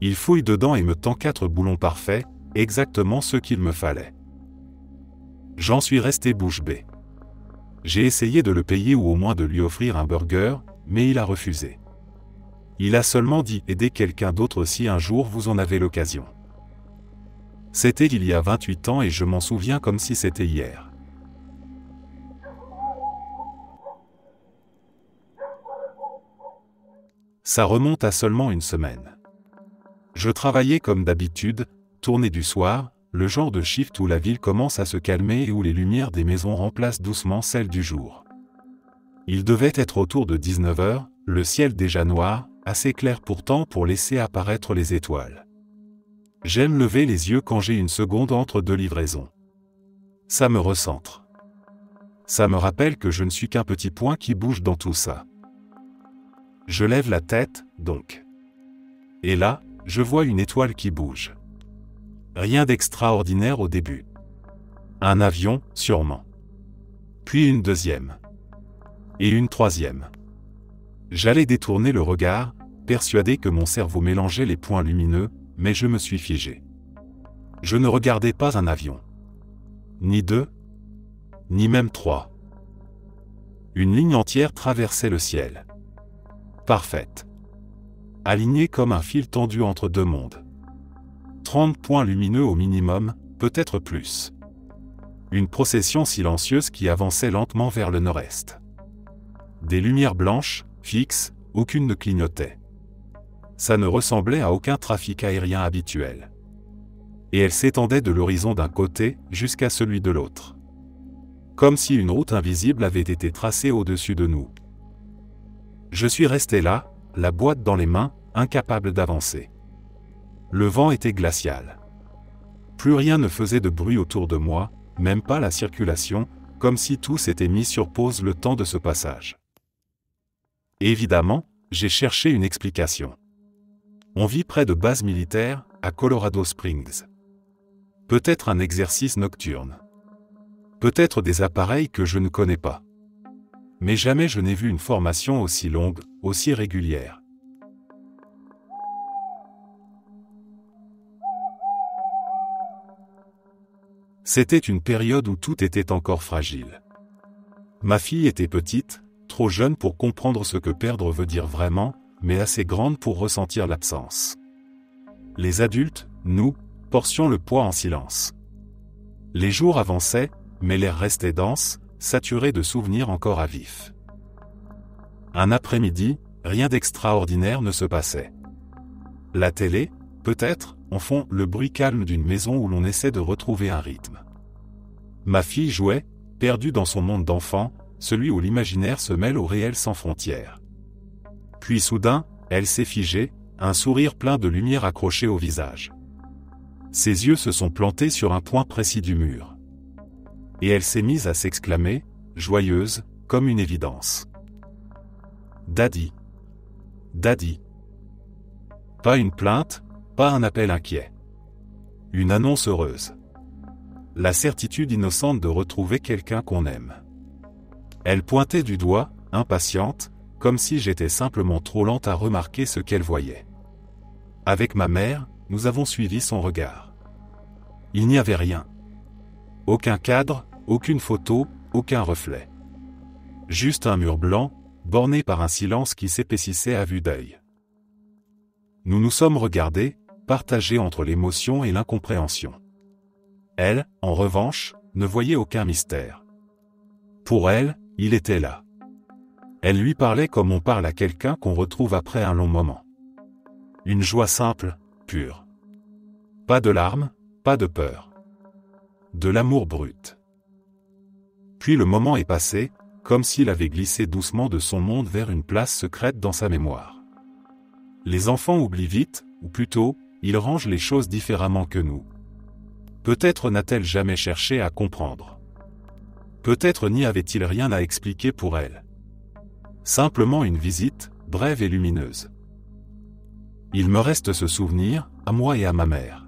Il fouille dedans et me tend 4 boulons parfaits, exactement ce qu'il me fallait. J'en suis resté bouche bée. J'ai essayé de le payer ou au moins de lui offrir un burger, mais il a refusé. Il a seulement dit « Aidez quelqu'un d'autre si un jour vous en avez l'occasion. » C'était il y a 28 ans et je m'en souviens comme si c'était hier. Ça remonte à seulement une semaine. Je travaillais comme d'habitude, tournée du soir, le genre de shift où la ville commence à se calmer et où les lumières des maisons remplacent doucement celles du jour. Il devait être autour de 19h, le ciel déjà noir, assez clair pourtant pour laisser apparaître les étoiles. J'aime lever les yeux quand j'ai une seconde entre 2 livraisons. Ça me recentre. Ça me rappelle que je ne suis qu'un petit point qui bouge dans tout ça. Je lève la tête, donc. Et là, je vois une étoile qui bouge. Rien d'extraordinaire au début. Un avion, sûrement. Puis une deuxième. Et une troisième. J'allais détourner le regard, persuadé que mon cerveau mélangeait les points lumineux, mais je me suis figé. Je ne regardais pas un avion. Ni 2, ni même 3. Une ligne entière traversait le ciel. Parfaite. Alignée comme un fil tendu entre 2 mondes. 30 points lumineux au minimum, peut-être plus. Une procession silencieuse qui avançait lentement vers le nord-est. Des lumières blanches, fixes, aucune ne clignotait. Ça ne ressemblait à aucun trafic aérien habituel. Et elle s'étendait de l'horizon d'un côté jusqu'à celui de l'autre. Comme si une route invisible avait été tracée au-dessus de nous. Je suis resté là, la boîte dans les mains, incapable d'avancer. Le vent était glacial. Plus rien ne faisait de bruit autour de moi, même pas la circulation, comme si tout s'était mis sur pause le temps de ce passage. Évidemment, j'ai cherché une explication. On vit près de bases militaires, à Colorado Springs. Peut-être un exercice nocturne. Peut-être des appareils que je ne connais pas. Mais jamais je n'ai vu une formation aussi longue, aussi régulière. C'était une période où tout était encore fragile. Ma fille était petite, trop jeune pour comprendre ce que perdre veut dire vraiment, mais assez grande pour ressentir l'absence. Les adultes, nous, portions le poids en silence. Les jours avançaient, mais l'air restait dense, saturé de souvenirs encore à vif. Un après-midi, rien d'extraordinaire ne se passait. La télé, peut-être, en fond le bruit calme d'une maison où l'on essaie de retrouver un rythme. Ma fille jouait, perdue dans son monde d'enfant, celui où l'imaginaire se mêle au réel sans frontières. Puis soudain, elle s'est figée, un sourire plein de lumière accroché au visage. Ses yeux se sont plantés sur un point précis du mur. Et elle s'est mise à s'exclamer, joyeuse, comme une évidence. Daddy. Daddy. Pas une plainte, pas un appel inquiet. Une annonce heureuse. La certitude innocente de retrouver quelqu'un qu'on aime. Elle pointait du doigt, impatiente, comme si j'étais simplement trop lente à remarquer ce qu'elle voyait. Avec ma mère, nous avons suivi son regard. Il n'y avait rien. Aucun cadre, aucune photo, aucun reflet. Juste un mur blanc, borné par un silence qui s'épaississait à vue d'œil. Nous nous sommes regardés, partagés entre l'émotion et l'incompréhension. Elle, en revanche, ne voyait aucun mystère. Pour elle, il était là. Elle lui parlait comme on parle à quelqu'un qu'on retrouve après un long moment. Une joie simple, pure. Pas de larmes, pas de peur. De l'amour brut. Puis le moment est passé, comme s'il avait glissé doucement de son monde vers une place secrète dans sa mémoire. Les enfants oublient vite, ou plutôt, ils rangent les choses différemment que nous. Peut-être n'a-t-elle jamais cherché à comprendre. Peut-être n'y avait-il rien à expliquer pour elle. Simplement une visite, brève et lumineuse. Il me reste ce souvenir, à moi et à ma mère.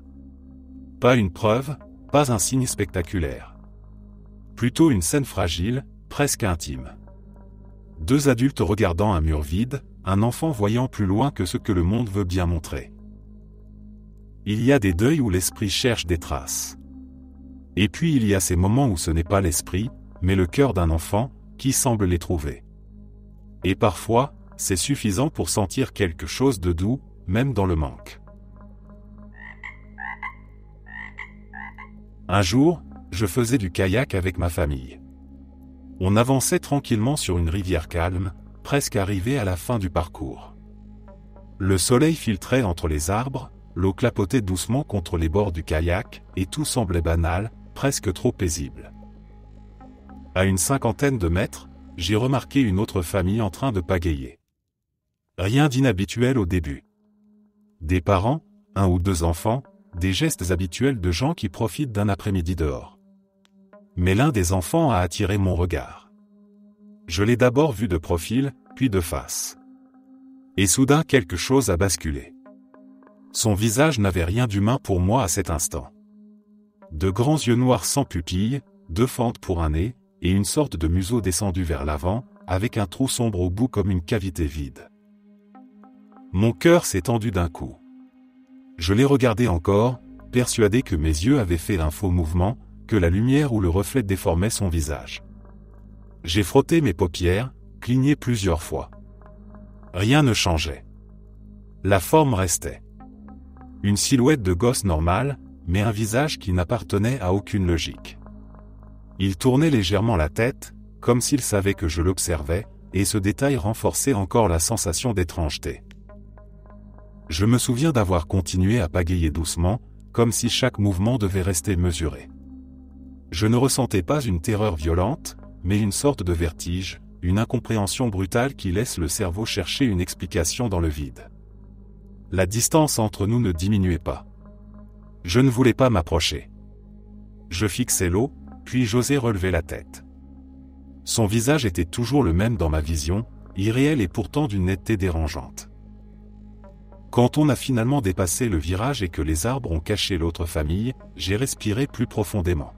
Pas une preuve, pas un signe spectaculaire. Plutôt une scène fragile, presque intime. Deux adultes regardant un mur vide, un enfant voyant plus loin que ce que le monde veut bien montrer. Il y a des deuils où l'esprit cherche des traces. Et puis il y a ces moments où ce n'est pas l'esprit, mais le cœur d'un enfant, qui semble les trouver. Et parfois, c'est suffisant pour sentir quelque chose de doux, même dans le manque. Un jour, je faisais du kayak avec ma famille. On avançait tranquillement sur une rivière calme, presque arrivé à la fin du parcours. Le soleil filtrait entre les arbres, l'eau clapotait doucement contre les bords du kayak, et tout semblait banal, presque trop paisible. À une 50aine de mètres, j'ai remarqué une autre famille en train de pagayer. Rien d'inhabituel au début. Des parents, un ou deux enfants, des gestes habituels de gens qui profitent d'un après-midi dehors. Mais l'un des enfants a attiré mon regard. Je l'ai d'abord vu de profil, puis de face. Et soudain quelque chose a basculé. Son visage n'avait rien d'humain pour moi à cet instant. De grands yeux noirs sans pupilles, deux fentes pour un nez, et une sorte de museau descendu vers l'avant, avec un trou sombre au bout comme une cavité vide. Mon cœur s'est tendu d'un coup. Je l'ai regardé encore, persuadé que mes yeux avaient fait un faux mouvement, que la lumière ou le reflet déformait son visage. J'ai frotté mes paupières, cligné plusieurs fois. Rien ne changeait. La forme restait. Une silhouette de gosse normale, mais un visage qui n'appartenait à aucune logique. Il tournait légèrement la tête, comme s'il savait que je l'observais, et ce détail renforçait encore la sensation d'étrangeté. Je me souviens d'avoir continué à pagayer doucement, comme si chaque mouvement devait rester mesuré. Je ne ressentais pas une terreur violente, mais une sorte de vertige, une incompréhension brutale qui laisse le cerveau chercher une explication dans le vide. La distance entre nous ne diminuait pas. Je ne voulais pas m'approcher. Je fixais l'eau, puis j'osais relever la tête. Son visage était toujours le même dans ma vision, irréel et pourtant d'une netteté dérangeante. Quand on a finalement dépassé le virage et que les arbres ont caché l'autre famille, j'ai respiré plus profondément.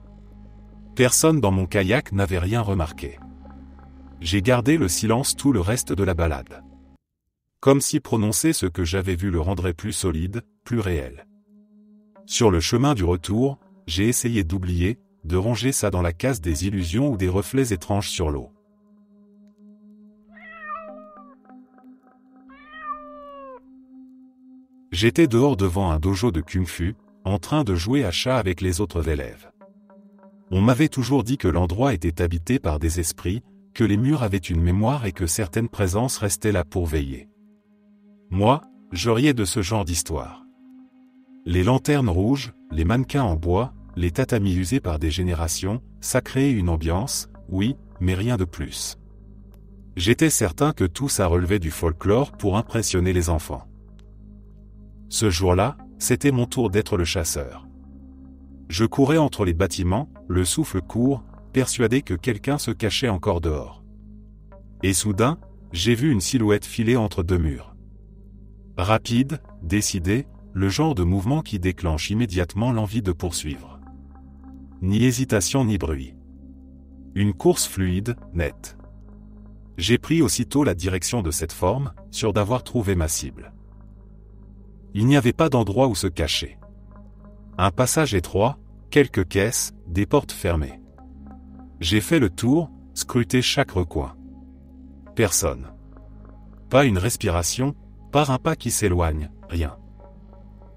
Personne dans mon kayak n'avait rien remarqué. J'ai gardé le silence tout le reste de la balade. Comme si prononcer ce que j'avais vu le rendrait plus solide, plus réel. Sur le chemin du retour, j'ai essayé d'oublier, de ranger ça dans la case des illusions ou des reflets étranges sur l'eau. J'étais dehors devant un dojo de kung-fu, en train de jouer à chat avec les autres élèves. On m'avait toujours dit que l'endroit était habité par des esprits, que les murs avaient une mémoire et que certaines présences restaient là pour veiller. Moi, je riais de ce genre d'histoire. Les lanternes rouges, les mannequins en bois, les tatamis usés par des générations, ça créait une ambiance, oui, mais rien de plus. J'étais certain que tout ça relevait du folklore pour impressionner les enfants. Ce jour-là, c'était mon tour d'être le chasseur. Je courais entre les bâtiments, le souffle court, persuadé que quelqu'un se cachait encore dehors. Et soudain, j'ai vu une silhouette filer entre deux murs. Rapide, décidé, le genre de mouvement qui déclenche immédiatement l'envie de poursuivre. Ni hésitation ni bruit. Une course fluide, nette. J'ai pris aussitôt la direction de cette forme, sûr d'avoir trouvé ma cible. Il n'y avait pas d'endroit où se cacher. Un passage étroit, quelques caisses, des portes fermées. J'ai fait le tour, scruté chaque recoin. Personne. Pas une respiration, pas un pas qui s'éloigne, rien.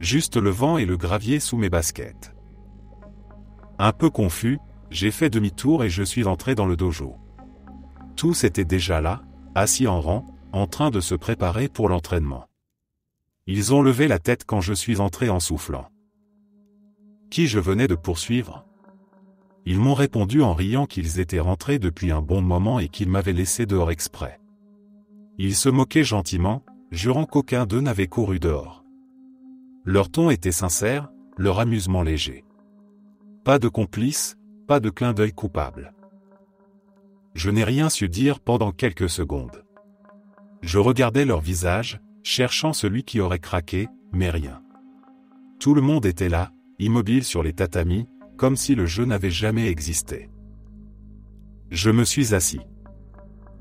Juste le vent et le gravier sous mes baskets. Un peu confus, j'ai fait demi-tour et je suis entré dans le dojo. Tous étaient déjà là, assis en rang, en train de se préparer pour l'entraînement. Ils ont levé la tête quand je suis entré en soufflant. Qui je venais de poursuivre? Ils m'ont répondu en riant qu'ils étaient rentrés depuis un bon moment et qu'ils m'avaient laissé dehors exprès. Ils se moquaient gentiment, jurant qu'aucun d'eux n'avait couru dehors. Leur ton était sincère, leur amusement léger. Pas de complice, pas de clin d'œil coupable. Je n'ai rien su dire pendant quelques secondes. Je regardais leur visage, cherchant celui qui aurait craqué, mais rien. Tout le monde était là, immobile sur les tatamis, comme si le jeu n'avait jamais existé. Je me suis assis.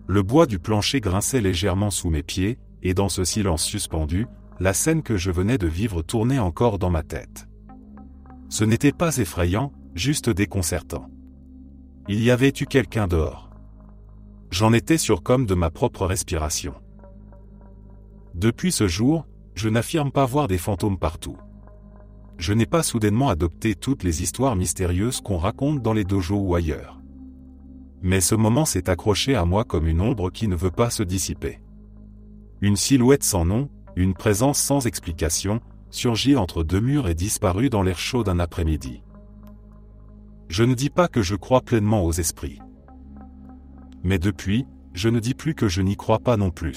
Le bois du plancher grinçait légèrement sous mes pieds, et dans ce silence suspendu, la scène que je venais de vivre tournait encore dans ma tête. Ce n'était pas effrayant, juste déconcertant. Il y avait eu quelqu'un dehors. J'en étais sûr comme de ma propre respiration. Depuis ce jour, je n'affirme pas voir des fantômes partout. Je n'ai pas soudainement adopté toutes les histoires mystérieuses qu'on raconte dans les dojos ou ailleurs. Mais ce moment s'est accroché à moi comme une ombre qui ne veut pas se dissiper. Une silhouette sans nom, une présence sans explication, surgit entre deux murs et disparut dans l'air chaud d'un après-midi. Je ne dis pas que je crois pleinement aux esprits. Mais depuis, je ne dis plus que je n'y crois pas non plus.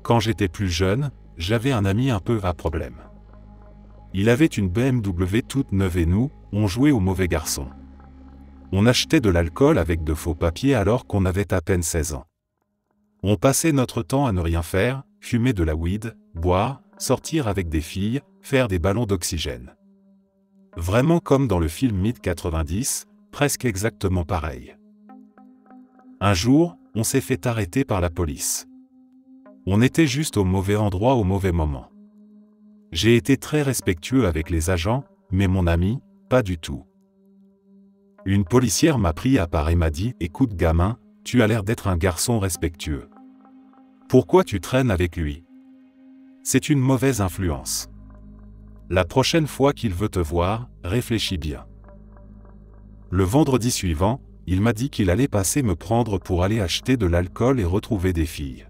Quand j'étais plus jeune, j'avais un ami un peu à problème. Il avait une BMW toute neuve et nous, on jouait au mauvais garçon. On achetait de l'alcool avec de faux papiers alors qu'on avait à peine 16 ans. On passait notre temps à ne rien faire, fumer de la weed, boire, sortir avec des filles, faire des ballons d'oxygène. Vraiment comme dans le film Mid-90, presque exactement pareil. Un jour, on s'est fait arrêter par la police. On était juste au mauvais endroit au mauvais moment. J'ai été très respectueux avec les agents, mais mon ami, pas du tout. Une policière m'a pris à part et m'a dit « Écoute gamin, tu as l'air d'être un garçon respectueux. Pourquoi tu traînes avec lui? C'est une mauvaise influence. La prochaine fois qu'il veut te voir, réfléchis bien. » Le vendredi suivant, il m'a dit qu'il allait passer me prendre pour aller acheter de l'alcool et retrouver des filles.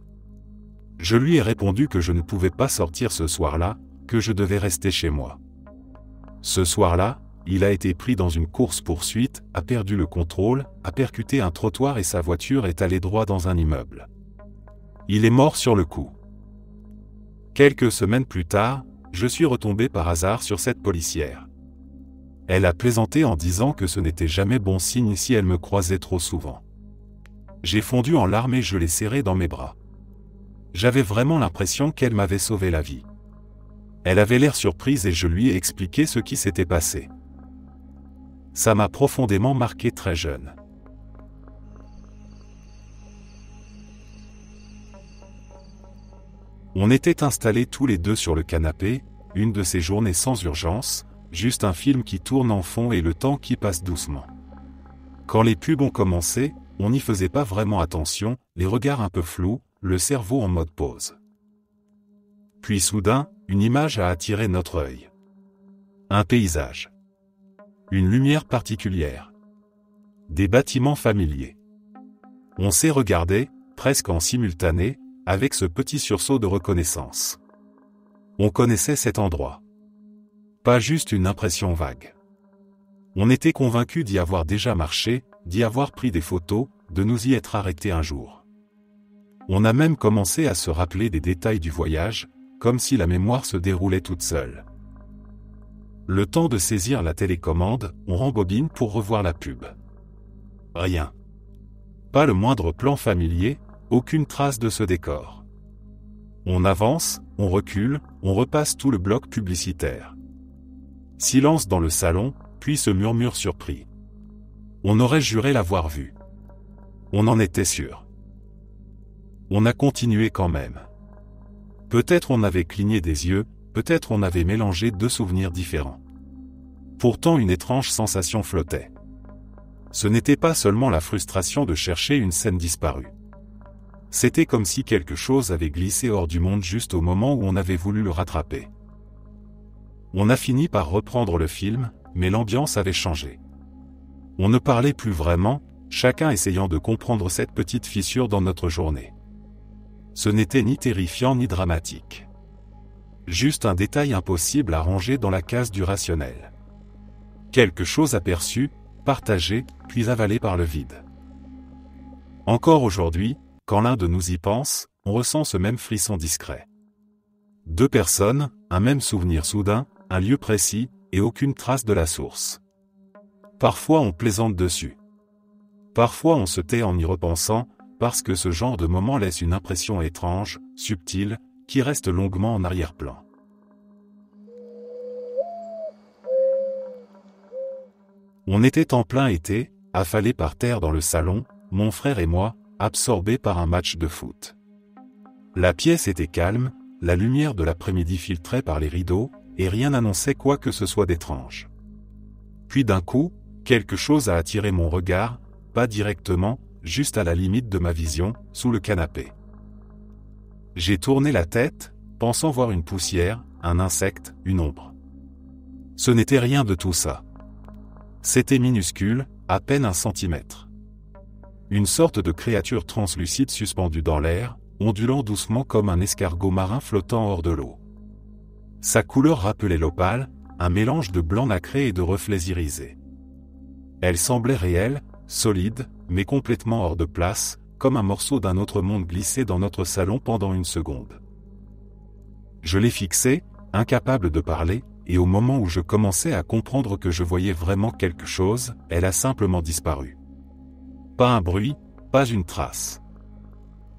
Je lui ai répondu que je ne pouvais pas sortir ce soir-là, que je devais rester chez moi. Ce soir-là, il a été pris dans une course-poursuite, a perdu le contrôle, a percuté un trottoir et sa voiture est allée droit dans un immeuble. Il est mort sur le coup. Quelques semaines plus tard, je suis retombé par hasard sur cette policière. Elle a plaisanté en disant que ce n'était jamais bon signe si elle me croisait trop souvent. J'ai fondu en larmes et je l'ai serrée dans mes bras. J'avais vraiment l'impression qu'elle m'avait sauvé la vie. Elle avait l'air surprise et je lui ai expliqué ce qui s'était passé. Ça m'a profondément marqué très jeune. On était installés tous les deux sur le canapé, une de ces journées sans urgence, juste un film qui tourne en fond et le temps qui passe doucement. Quand les pubs ont commencé, on n'y faisait pas vraiment attention, les regards un peu flous, le cerveau en mode pause. Puis soudain, une image a attiré notre œil. Un paysage. Une lumière particulière. Des bâtiments familiers. On s'est regardé, presque en simultané, avec ce petit sursaut de reconnaissance. On connaissait cet endroit. Pas juste une impression vague. On était convaincus d'y avoir déjà marché, d'y avoir pris des photos, de nous y être arrêtés un jour. On a même commencé à se rappeler des détails du voyage, comme si la mémoire se déroulait toute seule. Le temps de saisir la télécommande, on rembobine pour revoir la pub. Rien. Pas le moindre plan familier, aucune trace de ce décor. On avance, on recule, on repasse tout le bloc publicitaire. Silence dans le salon, puis ce murmure surpris. On aurait juré l'avoir vu. On en était sûr. On a continué quand même. Peut-être on avait cligné des yeux, peut-être on avait mélangé deux souvenirs différents. Pourtant une étrange sensation flottait. Ce n'était pas seulement la frustration de chercher une scène disparue. C'était comme si quelque chose avait glissé hors du monde juste au moment où on avait voulu le rattraper. On a fini par reprendre le film, mais l'ambiance avait changé. On ne parlait plus vraiment, chacun essayant de comprendre cette petite fissure dans notre journée. Ce n'était ni terrifiant ni dramatique. Juste un détail impossible à ranger dans la case du rationnel. Quelque chose aperçu, partagé, puis avalé par le vide. Encore aujourd'hui, quand l'un de nous y pense, on ressent ce même frisson discret. Deux personnes, un même souvenir soudain, un lieu précis, et aucune trace de la source. Parfois on plaisante dessus. Parfois on se tait en y repensant, parce que ce genre de moment laisse une impression étrange, subtile, qui reste longuement en arrière-plan. On était en plein été, affalés par terre dans le salon, mon frère et moi, absorbés par un match de foot. La pièce était calme, la lumière de l'après-midi filtrait par les rideaux, et rien n'annonçait quoi que ce soit d'étrange. Puis d'un coup, quelque chose a attiré mon regard, pas directement, juste à la limite de ma vision, sous le canapé. J'ai tourné la tête, pensant voir une poussière, un insecte, une ombre. Ce n'était rien de tout ça. C'était minuscule, à peine 1 centimètre. Une sorte de créature translucide suspendue dans l'air, ondulant doucement comme un escargot marin flottant hors de l'eau. Sa couleur rappelait l'opale, un mélange de blanc nacré et de reflets irisés. Elle semblait réelle, solide, mais complètement hors de place, comme un morceau d'un autre monde glissé dans notre salon pendant une seconde. Je l'ai fixée, incapable de parler, et au moment où je commençais à comprendre que je voyais vraiment quelque chose, elle a simplement disparu. Pas un bruit, pas une trace.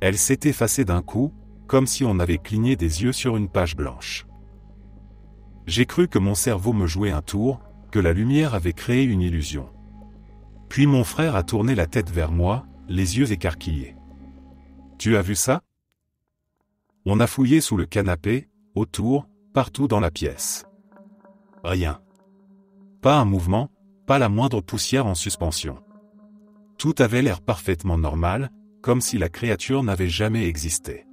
Elle s'est effacée d'un coup, comme si on avait cligné des yeux sur une page blanche. J'ai cru que mon cerveau me jouait un tour, que la lumière avait créé une illusion. Puis mon frère a tourné la tête vers moi, les yeux écarquillés. « Tu as vu ça ?» On a fouillé sous le canapé, autour, partout dans la pièce. Rien. Pas un mouvement, pas la moindre poussière en suspension. Tout avait l'air parfaitement normal, comme si la créature n'avait jamais existé.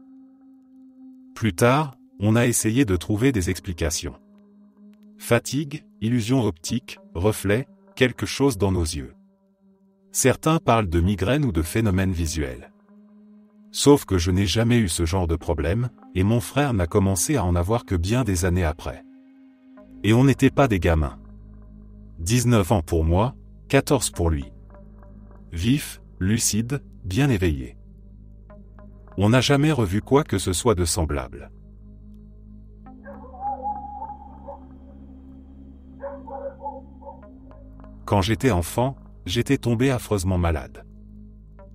Plus tard, on a essayé de trouver des explications. Fatigue, illusion optique, reflet, quelque chose dans nos yeux. Certains parlent de migraine ou de phénomènes visuels. Sauf que je n'ai jamais eu ce genre de problème, et mon frère n'a commencé à en avoir que bien des années après. Et on n'était pas des gamins. 19 ans pour moi, 14 pour lui. Vif, lucide, bien éveillé. On n'a jamais revu quoi que ce soit de semblable. Quand j'étais enfant, j'étais tombé affreusement malade.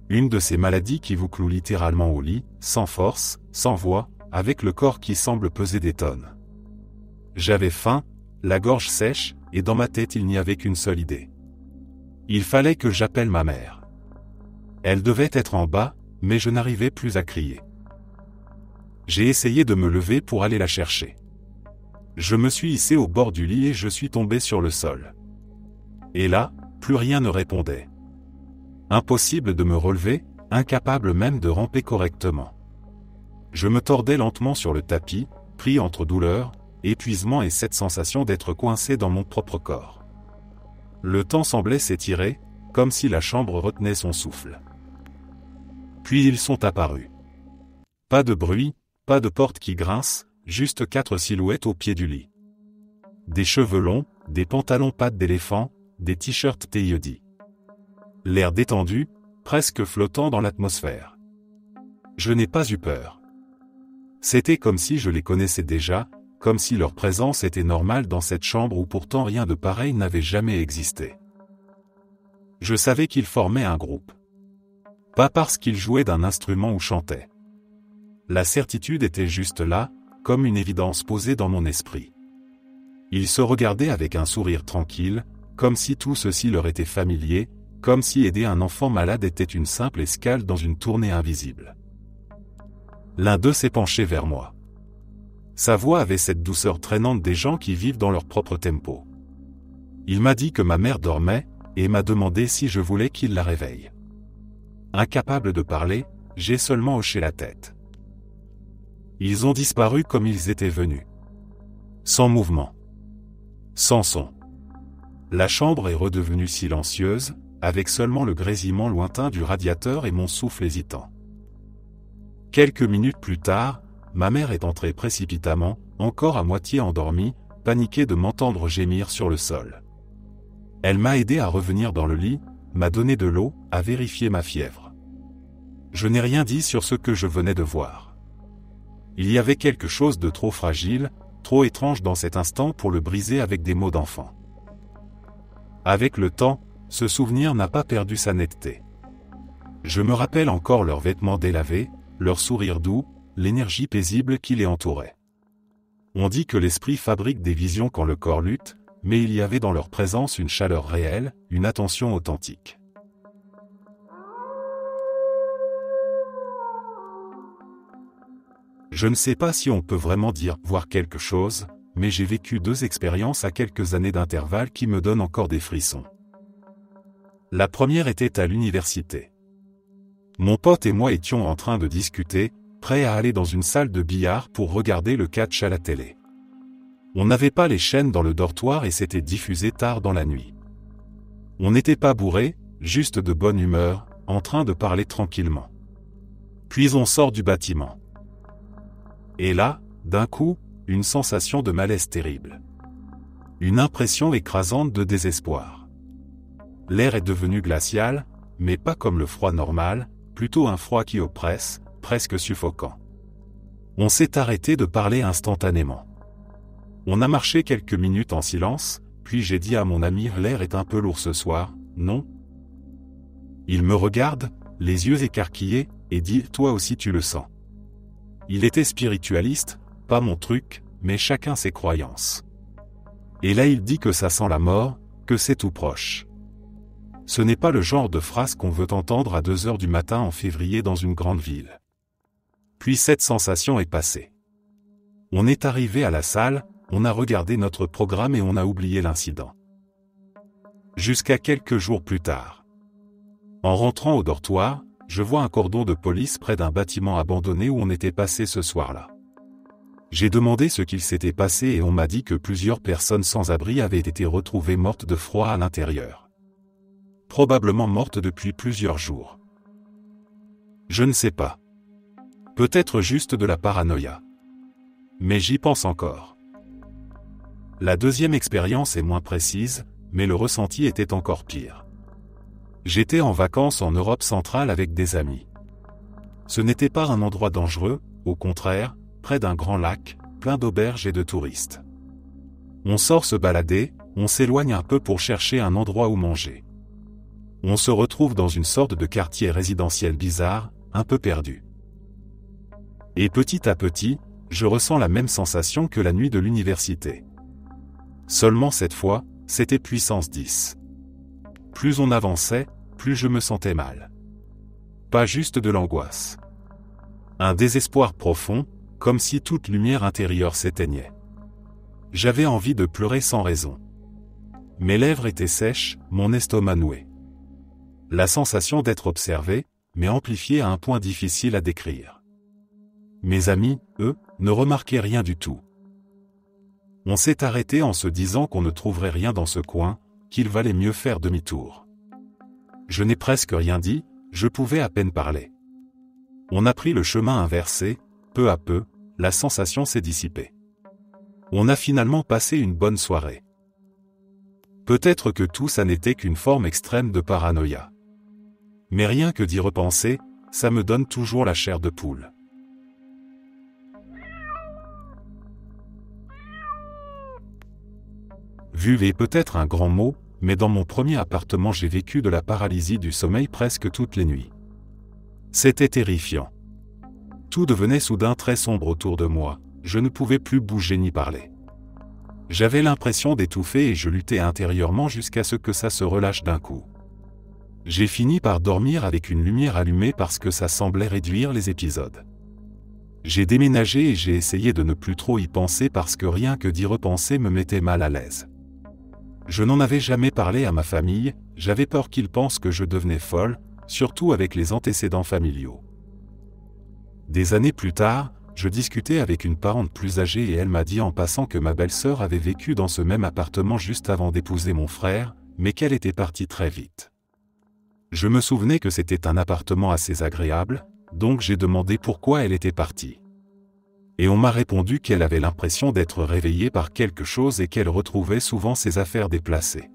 Une de ces maladies qui vous clouent littéralement au lit, sans force, sans voix, avec le corps qui semble peser des tonnes. J'avais faim, la gorge sèche, et dans ma tête il n'y avait qu'une seule idée. Il fallait que j'appelle ma mère. Elle devait être en bas, mais je n'arrivais plus à crier. J'ai essayé de me lever pour aller la chercher. Je me suis hissé au bord du lit et je suis tombé sur le sol. Et là, plus rien ne répondait. Impossible de me relever, incapable même de ramper correctement. Je me tordais lentement sur le tapis, pris entre douleur, épuisement et cette sensation d'être coincé dans mon propre corps. Le temps semblait s'étirer, comme si la chambre retenait son souffle. Puis ils sont apparus. Pas de bruit, pas de porte qui grince, juste 4 silhouettes au pied du lit. Des cheveux longs, des pantalons pattes d'éléphant, des t-shirts tailladis. L'air détendu, presque flottant dans l'atmosphère. Je n'ai pas eu peur. C'était comme si je les connaissais déjà, comme si leur présence était normale dans cette chambre où pourtant rien de pareil n'avait jamais existé. Je savais qu'ils formaient un groupe. Pas parce qu'ils jouaient d'un instrument ou chantaient. La certitude était juste là, comme une évidence posée dans mon esprit. Ils se regardaient avec un sourire tranquille, comme si tout ceci leur était familier, comme si aider un enfant malade était une simple escale dans une tournée invisible. L'un d'eux s'est penché vers moi. Sa voix avait cette douceur traînante des gens qui vivent dans leur propre tempo. Il m'a dit que ma mère dormait, et m'a demandé si je voulais qu'il la réveille. Incapable de parler, j'ai seulement hoché la tête. Ils ont disparu comme ils étaient venus. Sans mouvement. Sans son. La chambre est redevenue silencieuse, avec seulement le grésillement lointain du radiateur et mon souffle hésitant. Quelques minutes plus tard, ma mère est entrée précipitamment, encore à moitié endormie, paniquée de m'entendre gémir sur le sol. Elle m'a aidé à revenir dans le lit, m'a donné de l'eau, a vérifié ma fièvre. Je n'ai rien dit sur ce que je venais de voir. Il y avait quelque chose de trop fragile, trop étrange dans cet instant pour le briser avec des mots d'enfant. Avec le temps, ce souvenir n'a pas perdu sa netteté. Je me rappelle encore leurs vêtements délavés, leur sourire doux, l'énergie paisible qui les entourait. On dit que l'esprit fabrique des visions quand le corps lutte, mais il y avait dans leur présence une chaleur réelle, une attention authentique. Je ne sais pas si on peut vraiment dire « voir quelque chose », mais j'ai vécu 2 expériences à quelques années d'intervalle qui me donnent encore des frissons. La première était à l'université. Mon pote et moi étions en train de discuter, prêts à aller dans une salle de billard pour regarder le catch à la télé. On n'avait pas les chaînes dans le dortoir et c'était diffusé tard dans la nuit. On n'était pas bourrés, juste de bonne humeur, en train de parler tranquillement. Puis on sort du bâtiment. Et là, d'un coup, une sensation de malaise terrible. Une impression écrasante de désespoir. L'air est devenu glacial, mais pas comme le froid normal, plutôt un froid qui oppresse, presque suffocant. On s'est arrêté de parler instantanément. On a marché quelques minutes en silence, puis j'ai dit à mon ami « L'air est un peu lourd ce soir, non ?» Il me regarde, les yeux écarquillés, et dit « Toi aussi tu le sens. » Il était spiritualiste, pas mon truc, mais chacun ses croyances. Et là il dit que ça sent la mort, que c'est tout proche. Ce n'est pas le genre de phrase qu'on veut entendre à 2 heures du matin en février dans une grande ville. Puis cette sensation est passée. On est arrivé à la salle, on a regardé notre programme et on a oublié l'incident. Jusqu'à quelques jours plus tard. En rentrant au dortoir, je vois un cordon de police près d'un bâtiment abandonné où on était passé ce soir-là. J'ai demandé ce qu'il s'était passé et on m'a dit que plusieurs personnes sans abri avaient été retrouvées mortes de froid à l'intérieur. Probablement mortes depuis plusieurs jours. Je ne sais pas. Peut-être juste de la paranoïa. Mais j'y pense encore. La deuxième expérience est moins précise, mais le ressenti était encore pire. J'étais en vacances en Europe centrale avec des amis. Ce n'était pas un endroit dangereux, au contraire, près d'un grand lac, plein d'auberges et de touristes. On sort se balader, on s'éloigne un peu pour chercher un endroit où manger. On se retrouve dans une sorte de quartier résidentiel bizarre, un peu perdu. Et petit à petit, je ressens la même sensation que la nuit de l'université. Seulement cette fois, c'était puissance 10. Plus on avançait, plus je me sentais mal. Pas juste de l'angoisse. Un désespoir profond, comme si toute lumière intérieure s'éteignait. J'avais envie de pleurer sans raison. Mes lèvres étaient sèches, mon estomac noué. La sensation d'être observé, mais amplifiée à un point difficile à décrire. Mes amis, eux, ne remarquaient rien du tout. On s'est arrêté en se disant qu'on ne trouverait rien dans ce coin, qu'il valait mieux faire demi-tour. Je n'ai presque rien dit, je pouvais à peine parler. On a pris le chemin inversé, peu à peu, la sensation s'est dissipée. On a finalement passé une bonne soirée. Peut-être que tout ça n'était qu'une forme extrême de paranoïa. Mais rien que d'y repenser, ça me donne toujours la chair de poule. Vu est peut-être un grand mot, mais dans mon premier appartement j'ai vécu de la paralysie du sommeil presque toutes les nuits. C'était terrifiant. Tout devenait soudain très sombre autour de moi, je ne pouvais plus bouger ni parler. J'avais l'impression d'étouffer et je luttais intérieurement jusqu'à ce que ça se relâche d'un coup. J'ai fini par dormir avec une lumière allumée parce que ça semblait réduire les épisodes. J'ai déménagé et j'ai essayé de ne plus trop y penser parce que rien que d'y repenser me mettait mal à l'aise. Je n'en avais jamais parlé à ma famille, j'avais peur qu'ils pensent que je devenais folle, surtout avec les antécédents familiaux. Des années plus tard, je discutais avec une parente plus âgée et elle m'a dit en passant que ma belle-sœur avait vécu dans ce même appartement juste avant d'épouser mon frère, mais qu'elle était partie très vite. Je me souvenais que c'était un appartement assez agréable, donc j'ai demandé pourquoi elle était partie. Et on m'a répondu qu'elle avait l'impression d'être réveillée par quelque chose et qu'elle retrouvait souvent ses affaires déplacées.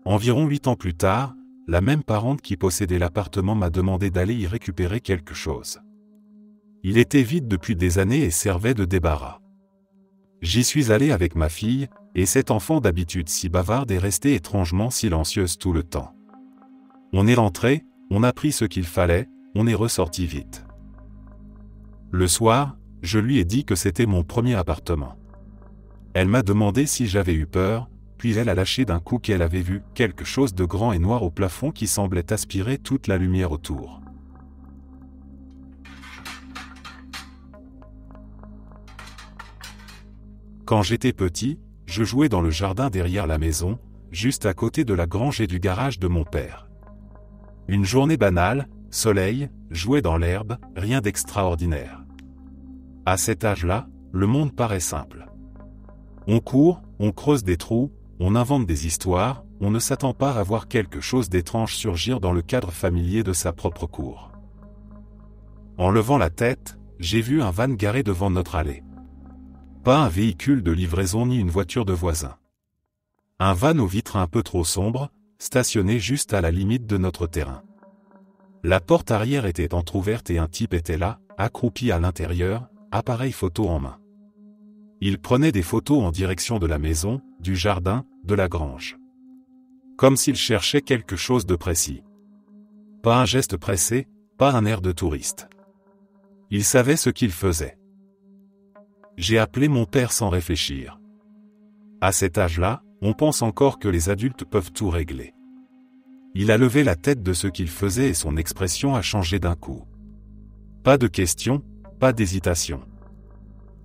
Environ 8 ans plus tard, la même parente qui possédait l'appartement m'a demandé d'aller y récupérer quelque chose. Il était vide depuis des années et servait de débarras. J'y suis allé avec ma fille, et cette enfant d'habitude si bavarde est restée étrangement silencieuse tout le temps. On est rentré, on a pris ce qu'il fallait, on est ressorti vite. Le soir, je lui ai dit que c'était mon premier appartement. Elle m'a demandé si j'avais eu peur, puis elle a lâché d'un coup qu'elle avait vu quelque chose de grand et noir au plafond qui semblait aspirer toute la lumière autour. Quand j'étais petit, je jouais dans le jardin derrière la maison, juste à côté de la grange et du garage de mon père. Une journée banale, soleil, jouer dans l'herbe, rien d'extraordinaire. À cet âge-là, le monde paraît simple. On court, on creuse des trous, on invente des histoires, on ne s'attend pas à voir quelque chose d'étrange surgir dans le cadre familier de sa propre cour. En levant la tête, j'ai vu un van garé devant notre allée. Pas un véhicule de livraison ni une voiture de voisin. Un van aux vitres un peu trop sombres, stationné juste à la limite de notre terrain. La porte arrière était entrouverte et un type était là, accroupi à l'intérieur, appareil photo en main. Il prenait des photos en direction de la maison, du jardin, de la grange. Comme s'il cherchait quelque chose de précis. Pas un geste pressé, pas un air de touriste. Il savait ce qu'il faisait. J'ai appelé mon père sans réfléchir. À cet âge-là, on pense encore que les adultes peuvent tout régler. Il a levé la tête de ce qu'il faisait et son expression a changé d'un coup. Pas de question, pas d'hésitation.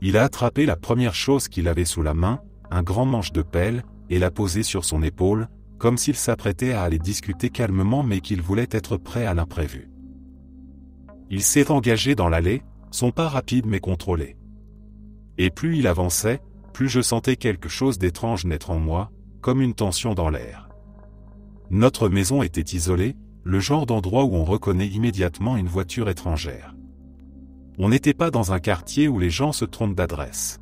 Il a attrapé la première chose qu'il avait sous la main, un grand manche de pelle, et l'a posé sur son épaule, comme s'il s'apprêtait à aller discuter calmement mais qu'il voulait être prêt à l'imprévu. Il s'est engagé dans l'allée, son pas rapide mais contrôlé. Et plus il avançait, plus je sentais quelque chose d'étrange naître en moi, comme une tension dans l'air. Notre maison était isolée, le genre d'endroit où on reconnaît immédiatement une voiture étrangère. On n'était pas dans un quartier où les gens se trompent d'adresse.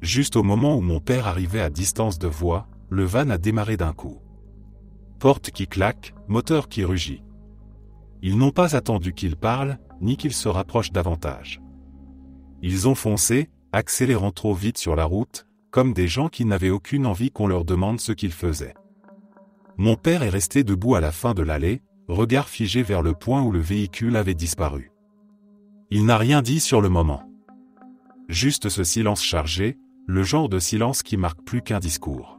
Juste au moment où mon père arrivait à distance de voix, le van a démarré d'un coup. Porte qui claque, moteur qui rugit. Ils n'ont pas attendu qu'il parle, ni qu'il se rapproche davantage. Ils ont foncé, accélérant trop vite sur la route, comme des gens qui n'avaient aucune envie qu'on leur demande ce qu'ils faisaient. Mon père est resté debout à la fin de l'allée, regard figé vers le point où le véhicule avait disparu. Il n'a rien dit sur le moment. Juste ce silence chargé, le genre de silence qui marque plus qu'un discours.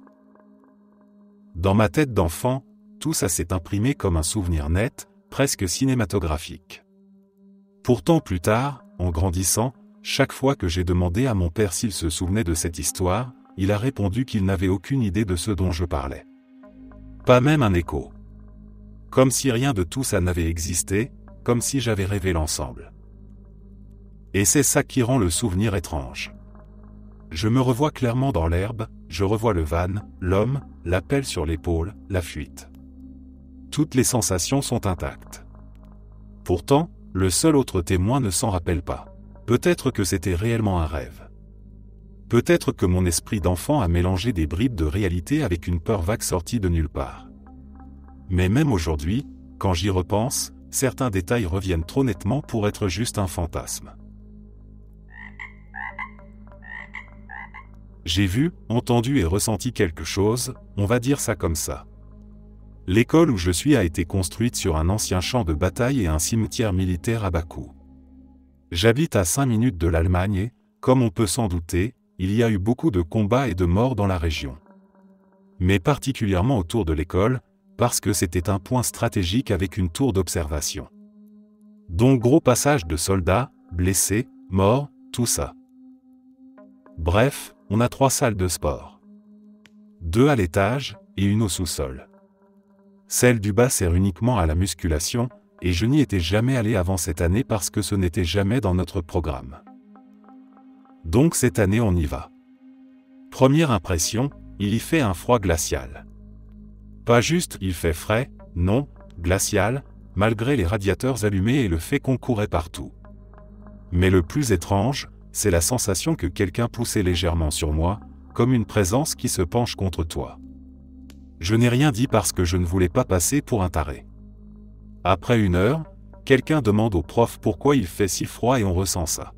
Dans ma tête d'enfant, tout ça s'est imprimé comme un souvenir net, presque cinématographique. Pourtant plus tard, en grandissant, chaque fois que j'ai demandé à mon père s'il se souvenait de cette histoire, il a répondu qu'il n'avait aucune idée de ce dont je parlais. Pas même un écho. Comme si rien de tout ça n'avait existé, comme si j'avais rêvé l'ensemble. Et c'est ça qui rend le souvenir étrange. Je me revois clairement dans l'herbe, je revois le van, l'homme, la pelle sur l'épaule, la fuite. Toutes les sensations sont intactes. Pourtant, le seul autre témoin ne s'en rappelle pas. Peut-être que c'était réellement un rêve. Peut-être que mon esprit d'enfant a mélangé des bribes de réalité avec une peur vague sortie de nulle part. Mais même aujourd'hui, quand j'y repense, certains détails reviennent trop nettement pour être juste un fantasme. J'ai vu, entendu et ressenti quelque chose, on va dire ça comme ça. L'école où je suis a été construite sur un ancien champ de bataille et un cimetière militaire à Bakou. J'habite à 5 minutes de l'Allemagne et, comme on peut s'en douter, il y a eu beaucoup de combats et de morts dans la région. Mais particulièrement autour de l'école, parce que c'était un point stratégique avec une tour d'observation. Donc gros passage de soldats, blessés, morts, tout ça. Bref, on a 3 salles de sport. 2 à l'étage et une au sous-sol. Celle du bas sert uniquement à la musculation, et je n'y étais jamais allé avant cette année parce que ce n'était jamais dans notre programme. Donc cette année on y va. Première impression, il y fait un froid glacial. Pas juste il fait frais, non, glacial, malgré les radiateurs allumés et le fait qu'on courait partout. Mais le plus étrange, c'est la sensation que quelqu'un poussait légèrement sur moi, comme une présence qui se penche contre toi. Je n'ai rien dit parce que je ne voulais pas passer pour un taré. Après 1 heure, quelqu'un demande au prof pourquoi il fait si froid et on ressent ça.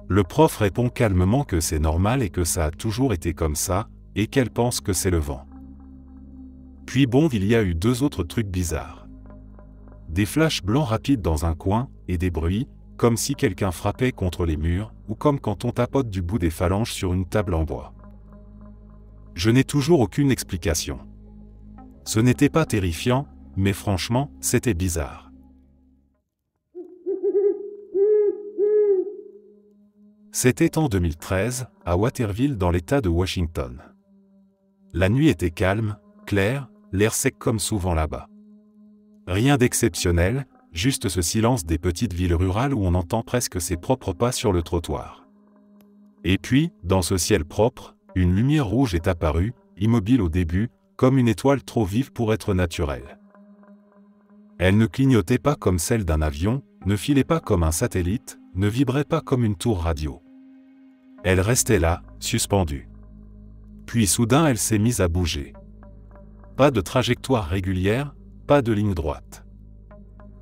Le prof répond calmement que c'est normal et que ça a toujours été comme ça, et qu'elle pense que c'est le vent. Puis bon, il y a eu 2 autres trucs bizarres. Des flashs blancs rapides dans un coin, et des bruits, comme si quelqu'un frappait contre les murs, ou comme quand on tapote du bout des phalanges sur une table en bois. Je n'ai toujours aucune explication. Ce n'était pas terrifiant, mais franchement, c'était bizarre. C'était en 2013, à Waterville dans l'État de Washington. La nuit était calme, claire, l'air sec comme souvent là-bas. Rien d'exceptionnel, juste ce silence des petites villes rurales où on entend presque ses propres pas sur le trottoir. Et puis, dans ce ciel propre, une lumière rouge est apparue, immobile au début, comme une étoile trop vive pour être naturelle. Elle ne clignotait pas comme celle d'un avion, ne filait pas comme un satellite, ne vibrait pas comme une tour radio. Elle restait là, suspendue. Puis soudain elle s'est mise à bouger. Pas de trajectoire régulière, pas de ligne droite.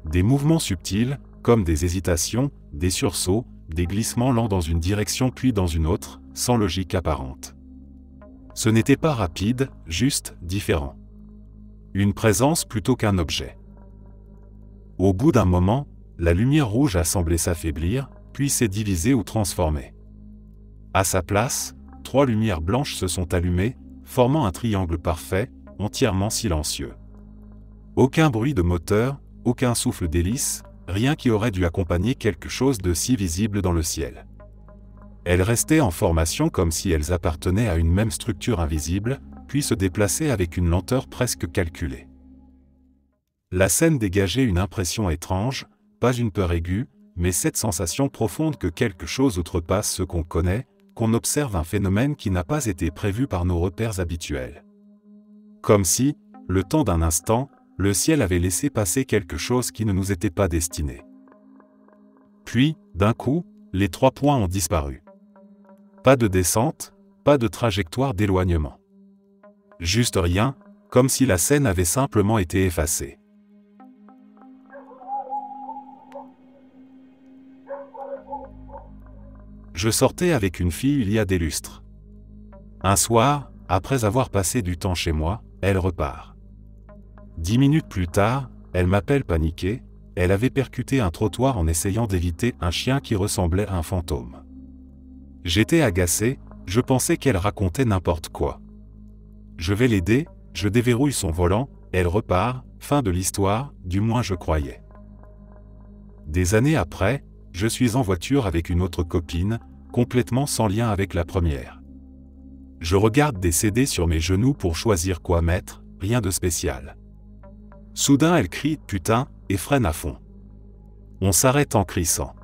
Des mouvements subtils, comme des hésitations, des sursauts, des glissements lents dans une direction puis dans une autre, sans logique apparente. Ce n'était pas rapide, juste différent. Une présence plutôt qu'un objet. Au bout d'un moment, la lumière rouge a semblé s'affaiblir, puis s'est divisée ou transformée. À sa place, 3 lumières blanches se sont allumées, formant un triangle parfait, entièrement silencieux. Aucun bruit de moteur, aucun souffle d'hélice, rien qui aurait dû accompagner quelque chose de si visible dans le ciel. Elles restaient en formation comme si elles appartenaient à une même structure invisible, puis se déplaçaient avec une lenteur presque calculée. La scène dégageait une impression étrange, pas une peur aiguë, mais cette sensation profonde que quelque chose outrepasse ce qu'on connaît, qu'on observe un phénomène qui n'a pas été prévu par nos repères habituels. Comme si, le temps d'un instant, le ciel avait laissé passer quelque chose qui ne nous était pas destiné. Puis, d'un coup, les 3 points ont disparu. Pas de descente, pas de trajectoire d'éloignement. Juste rien, comme si la scène avait simplement été effacée. Je sortais avec une fille il y a des lustres. Un soir, après avoir passé du temps chez moi, elle repart. 10 minutes plus tard, elle m'appelle paniquée, elle avait percuté un trottoir en essayant d'éviter un chien qui ressemblait à un fantôme. J'étais agacé, je pensais qu'elle racontait n'importe quoi. Je vais l'aider, je déverrouille son volant, elle repart, fin de l'histoire, du moins je croyais. Des années après, je suis en voiture avec une autre copine, complètement sans lien avec la première. Je regarde des CD sur mes genoux pour choisir quoi mettre, rien de spécial. Soudain elle crie « putain » et freine à fond. On s'arrête en crissant.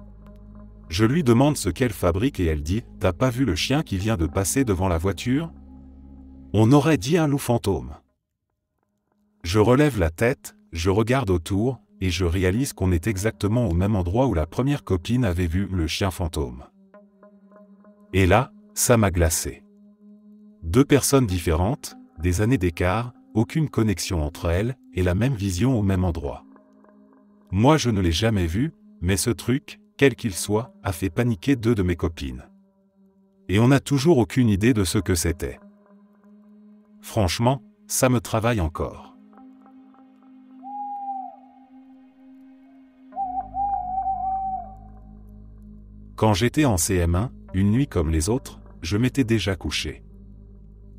Je lui demande ce qu'elle fabrique et elle dit « T'as pas vu le chien qui vient de passer devant la voiture ? On aurait dit un loup fantôme. » Je relève la tête, je regarde autour, et je réalise qu'on est exactement au même endroit où la première copine avait vu le chien fantôme. Et là, ça m'a glacé. 2 personnes différentes, des années d'écart, aucune connexion entre elles, et la même vision au même endroit. Moi je ne l'ai jamais vu, mais ce truc, quel qu'il soit, a fait paniquer 2 de mes copines. Et on n'a toujours aucune idée de ce que c'était. Franchement, ça me travaille encore. Quand j'étais en CM1, une nuit comme les autres, je m'étais déjà couché.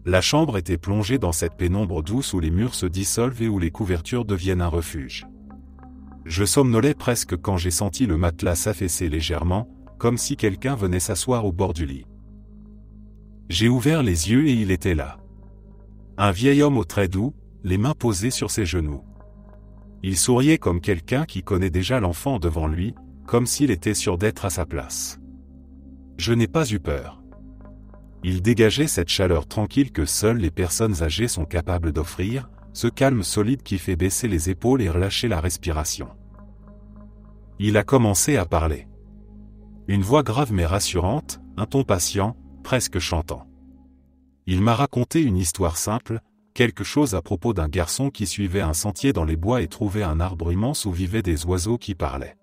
La chambre était plongée dans cette pénombre douce où les murs se dissolvent et où les couvertures deviennent un refuge. Je somnolais presque quand j'ai senti le matelas s'affaisser légèrement, comme si quelqu'un venait s'asseoir au bord du lit. J'ai ouvert les yeux et il était là. Un vieil homme aux traits doux, les mains posées sur ses genoux. Il souriait comme quelqu'un qui connaît déjà l'enfant devant lui, comme s'il était sûr d'être à sa place. Je n'ai pas eu peur. Il dégageait cette chaleur tranquille que seules les personnes âgées sont capables d'offrir, ce calme solide qui fait baisser les épaules et relâcher la respiration. Il a commencé à parler. Une voix grave mais rassurante, un ton patient, presque chantant. Il m'a raconté une histoire simple, quelque chose à propos d'un garçon qui suivait un sentier dans les bois et trouvait un arbre immense où vivaient des oiseaux qui parlaient.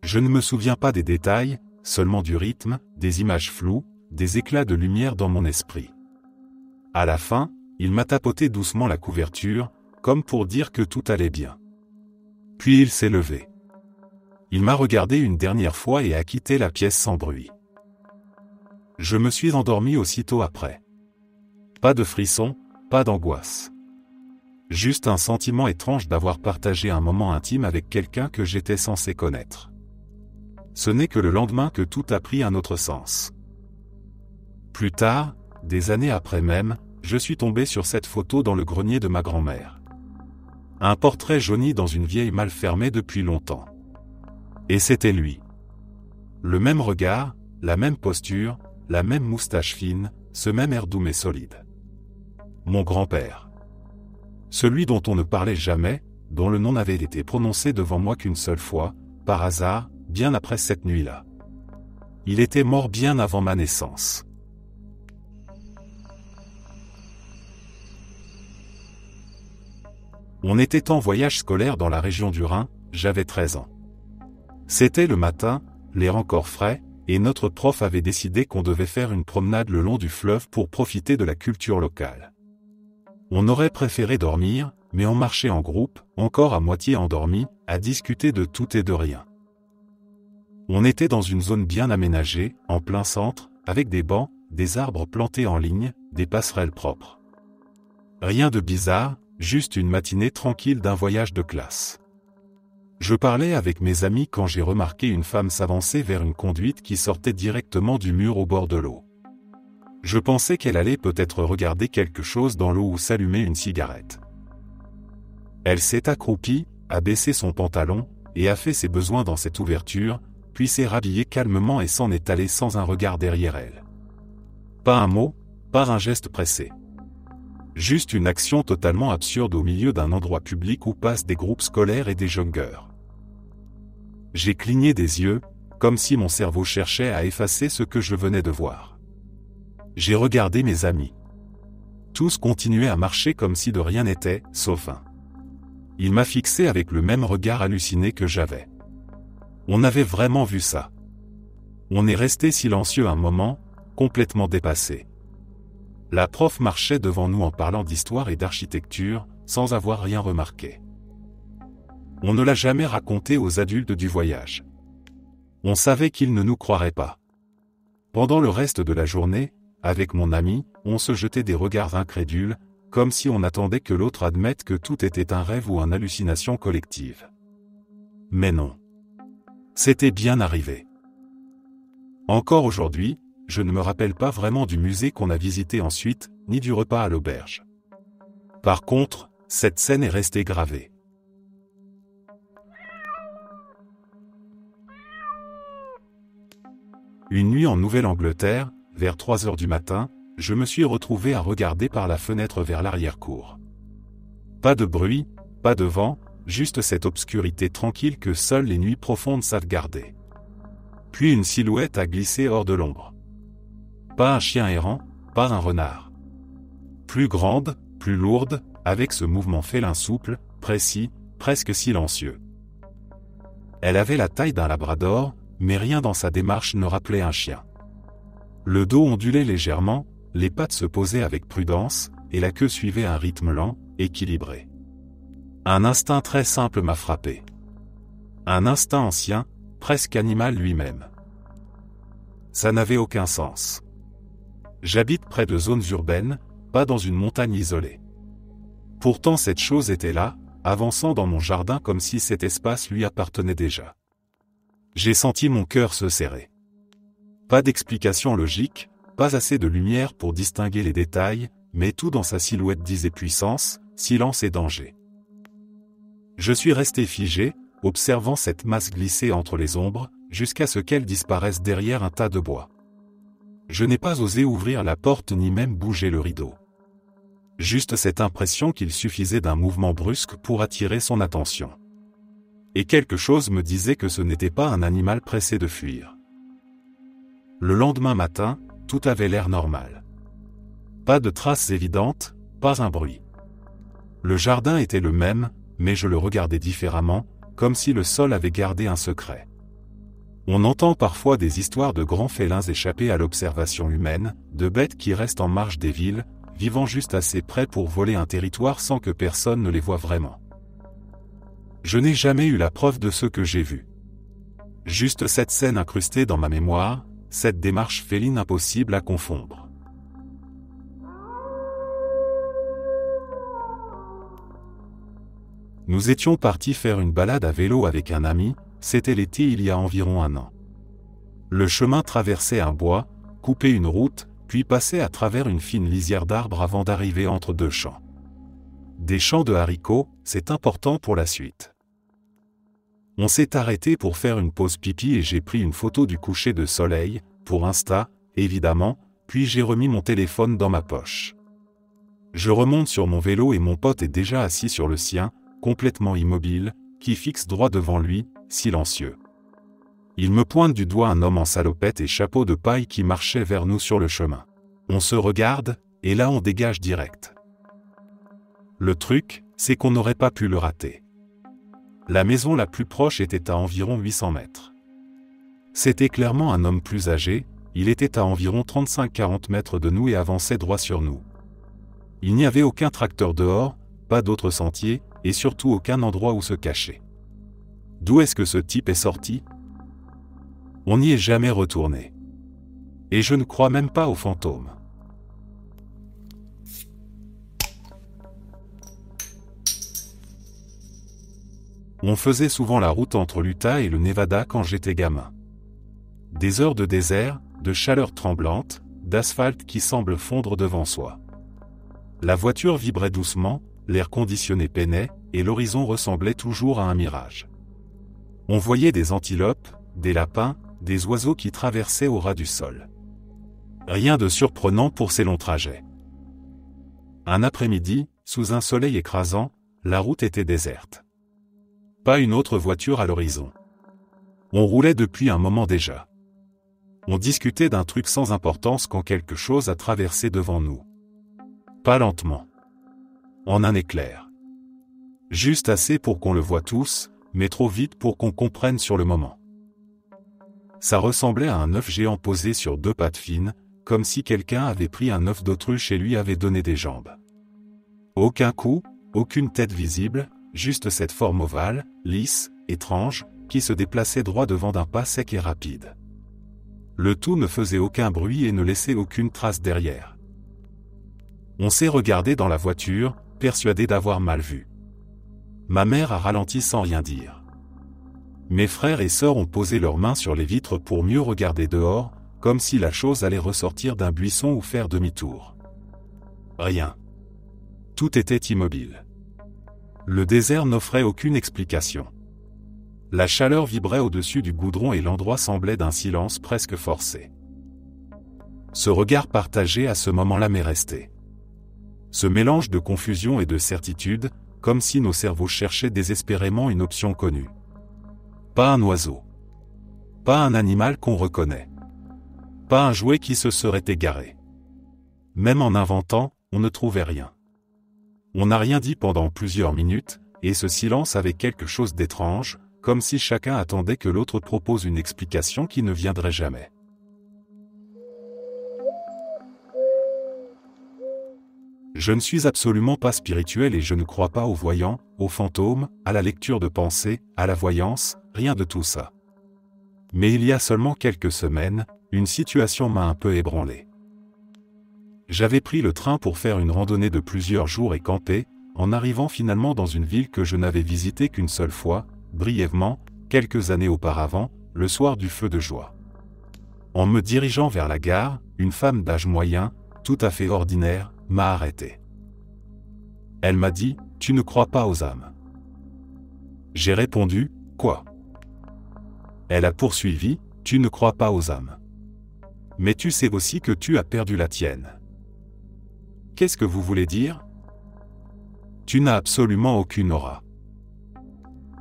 Je ne me souviens pas des détails, seulement du rythme, des images floues, des éclats de lumière dans mon esprit. À la fin, il m'a tapoté doucement la couverture, comme pour dire que tout allait bien. Puis il s'est levé. Il m'a regardé une dernière fois et a quitté la pièce sans bruit. Je me suis endormi aussitôt après. Pas de frisson, pas d'angoisse. Juste un sentiment étrange d'avoir partagé un moment intime avec quelqu'un que j'étais censé connaître. Ce n'est que le lendemain que tout a pris un autre sens. Plus tard, des années après même, je suis tombé sur cette photo dans le grenier de ma grand-mère. Un portrait jauni dans une vieille malle fermée depuis longtemps. Et c'était lui. Le même regard, la même posture, la même moustache fine, ce même air doux mais solide. Mon grand-père. Celui dont on ne parlait jamais, dont le nom n'avait été prononcé devant moi qu'une seule fois, par hasard, bien après cette nuit-là. Il était mort bien avant ma naissance. On était en voyage scolaire dans la région du Rhin, j'avais 13 ans. C'était le matin, l'air encore frais, et notre prof avait décidé qu'on devait faire une promenade le long du fleuve pour profiter de la culture locale. On aurait préféré dormir, mais on marchait en groupe, encore à moitié endormis, à discuter de tout et de rien. On était dans une zone bien aménagée, en plein centre, avec des bancs, des arbres plantés en ligne, des passerelles propres. Rien de bizarre, juste une matinée tranquille d'un voyage de classe. Je parlais avec mes amis quand j'ai remarqué une femme s'avancer vers une conduite qui sortait directement du mur au bord de l'eau. Je pensais qu'elle allait peut-être regarder quelque chose dans l'eau ou s'allumer une cigarette. Elle s'est accroupie, a baissé son pantalon, et a fait ses besoins dans cette ouverture, puis s'est rhabillée calmement et s'en est allée sans un regard derrière elle. Pas un mot, pas un geste pressé. Juste une action totalement absurde au milieu d'un endroit public où passent des groupes scolaires et des joggeurs. J'ai cligné des yeux, comme si mon cerveau cherchait à effacer ce que je venais de voir. J'ai regardé mes amis. Tous continuaient à marcher comme si de rien n'était, sauf un. Il m'a fixé avec le même regard halluciné que j'avais. On avait vraiment vu ça. On est resté silencieux un moment, complètement dépassé. La prof marchait devant nous en parlant d'histoire et d'architecture, sans avoir rien remarqué. On ne l'a jamais raconté aux adultes du voyage. On savait qu'ils ne nous croiraient pas. Pendant le reste de la journée, avec mon ami, on se jetait des regards incrédules, comme si on attendait que l'autre admette que tout était un rêve ou une hallucination collective. Mais non. C'était bien arrivé. Encore aujourd'hui, je ne me rappelle pas vraiment du musée qu'on a visité ensuite, ni du repas à l'auberge. Par contre, cette scène est restée gravée. Une nuit en Nouvelle-Angleterre, vers 3 heures du matin, je me suis retrouvé à regarder par la fenêtre vers l'arrière-cour. Pas de bruit, pas de vent, juste cette obscurité tranquille que seules les nuits profondes savent garder. Puis une silhouette a glissé hors de l'ombre. Pas un chien errant, pas un renard. Plus grande, plus lourde, avec ce mouvement félin souple, précis, presque silencieux. Elle avait la taille d'un labrador, mais rien dans sa démarche ne rappelait un chien. Le dos ondulait légèrement, les pattes se posaient avec prudence, et la queue suivait un rythme lent, équilibré. Un instinct très simple m'a frappé. Un instinct ancien, presque animal lui-même. Ça n'avait aucun sens. J'habite près de zones urbaines, pas dans une montagne isolée. Pourtant cette chose était là, avançant dans mon jardin comme si cet espace lui appartenait déjà. J'ai senti mon cœur se serrer. Pas d'explication logique, pas assez de lumière pour distinguer les détails, mais tout dans sa silhouette disait puissance, silence et danger. Je suis resté figé, observant cette masse glisser entre les ombres, jusqu'à ce qu'elle disparaisse derrière un tas de bois. Je n'ai pas osé ouvrir la porte ni même bouger le rideau. Juste cette impression qu'il suffisait d'un mouvement brusque pour attirer son attention. Et quelque chose me disait que ce n'était pas un animal pressé de fuir. Le lendemain matin, tout avait l'air normal. Pas de traces évidentes, pas un bruit. Le jardin était le même, mais je le regardais différemment, comme si le sol avait gardé un secret. On entend parfois des histoires de grands félins échappés à l'observation humaine, de bêtes qui restent en marge des villes, vivant juste assez près pour voler un territoire sans que personne ne les voie vraiment. Je n'ai jamais eu la preuve de ce que j'ai vu. Juste cette scène incrustée dans ma mémoire, cette démarche féline impossible à confondre. Nous étions partis faire une balade à vélo avec un ami, c'était l'été il y a environ 1 an. Le chemin traversait un bois, coupait une route, puis passait à travers une fine lisière d'arbres avant d'arriver entre 2 champs. Des champs de haricots, c'est important pour la suite. On s'est arrêté pour faire une pause pipi et j'ai pris une photo du coucher de soleil, pour Insta, évidemment, puis j'ai remis mon téléphone dans ma poche. Je remonte sur mon vélo et mon pote est déjà assis sur le sien, complètement immobile, qui fixe droit devant lui, silencieux. Il me pointe du doigt un homme en salopette et chapeau de paille qui marchait vers nous sur le chemin. On se regarde, et là on dégage direct. Le truc, c'est qu'on n'aurait pas pu le rater. La maison la plus proche était à environ 800 mètres. C'était clairement un homme plus âgé, il était à environ 35-40 mètres de nous et avançait droit sur nous. Il n'y avait aucun tracteur dehors, pas d'autres sentiers, et surtout aucun endroit où se cacher. D'où est-ce que ce type est sorti ? On n'y est jamais retourné. Et je ne crois même pas aux fantômes. On faisait souvent la route entre l'Utah et le Nevada quand j'étais gamin. Des heures de désert, de chaleur tremblante, d'asphalte qui semble fondre devant soi. La voiture vibrait doucement, l'air conditionné peinait, et l'horizon ressemblait toujours à un mirage. On voyait des antilopes, des lapins, des oiseaux qui traversaient au ras du sol. Rien de surprenant pour ces longs trajets. Un après-midi, sous un soleil écrasant, la route était déserte. Pas une autre voiture à l'horizon. On roulait depuis un moment déjà. On discutait d'un truc sans importance quand quelque chose a traversé devant nous. Pas lentement. En un éclair. Juste assez pour qu'on le voie tous, mais trop vite pour qu'on comprenne sur le moment. Ça ressemblait à un œuf géant posé sur 2 pattes fines, comme si quelqu'un avait pris un œuf d'autruche et lui avait donné des jambes. Aucun cou, aucune tête visible, juste cette forme ovale, lisse, étrange, qui se déplaçait droit devant d'un pas sec et rapide. Le tout ne faisait aucun bruit et ne laissait aucune trace derrière. On s'est regardé dans la voiture, persuadé d'avoir mal vu. Ma mère a ralenti sans rien dire. Mes frères et sœurs ont posé leurs mains sur les vitres pour mieux regarder dehors, comme si la chose allait ressortir d'un buisson ou faire demi-tour. Rien. Tout était immobile. Le désert n'offrait aucune explication. La chaleur vibrait au-dessus du goudron et l'endroit semblait d'un silence presque forcé. Ce regard partagé à ce moment-là m'est resté. Ce mélange de confusion et de certitude, comme si nos cerveaux cherchaient désespérément une option connue. Pas un oiseau. Pas un animal qu'on reconnaît. Pas un jouet qui se serait égaré. Même en inventant, on ne trouvait rien. On n'a rien dit pendant plusieurs minutes, et ce silence avait quelque chose d'étrange, comme si chacun attendait que l'autre propose une explication qui ne viendrait jamais. Je ne suis absolument pas spirituel et je ne crois pas aux voyants, aux fantômes, à la lecture de pensée, à la voyance, rien de tout ça. Mais il y a seulement quelques semaines, une situation m'a un peu ébranlé. J'avais pris le train pour faire une randonnée de plusieurs jours et camper, en arrivant finalement dans une ville que je n'avais visitée qu'une seule fois, brièvement, quelques années auparavant, le soir du feu de joie. En me dirigeant vers la gare, une femme d'âge moyen, tout à fait ordinaire, m'a arrêté. Elle m'a dit « Tu ne crois pas aux âmes ?» J'ai répondu « Quoi ?» Elle a poursuivi « Tu ne crois pas aux âmes. Mais tu sais aussi que tu as perdu la tienne. » Qu'est-ce que vous voulez dire ? Tu n'as absolument aucune aura.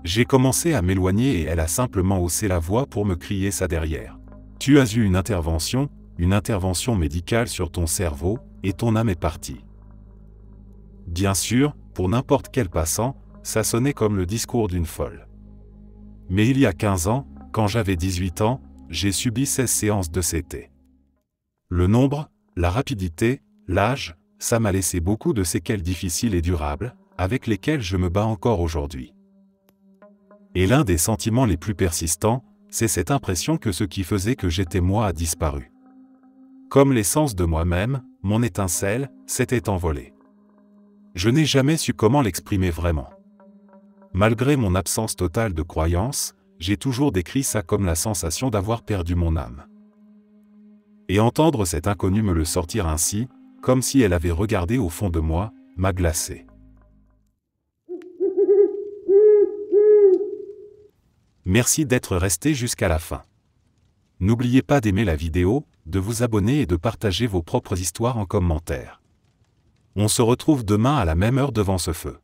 J'ai commencé à m'éloigner et elle a simplement haussé la voix pour me crier ça derrière. Tu as eu une intervention médicale sur ton cerveau, et ton âme est partie. Bien sûr, pour n'importe quel passant, ça sonnait comme le discours d'une folle. Mais il y a 15 ans, quand j'avais 18 ans, j'ai subi 16 séances de CT. Le nombre, la rapidité, l'âge, ça m'a laissé beaucoup de séquelles difficiles et durables, avec lesquelles je me bats encore aujourd'hui. Et l'un des sentiments les plus persistants, c'est cette impression que ce qui faisait que j'étais moi a disparu. Comme l'essence de moi-même, mon étincelle, s'était envolée. Je n'ai jamais su comment l'exprimer vraiment. Malgré mon absence totale de croyance, j'ai toujours décrit ça comme la sensation d'avoir perdu mon âme. Et entendre cette inconnue me le sortir ainsi, comme si elle avait regardé au fond de moi, m'a glacé. Merci d'être resté jusqu'à la fin. N'oubliez pas d'aimer la vidéo, de vous abonner et de partager vos propres histoires en commentaire. On se retrouve demain à la même heure devant ce feu.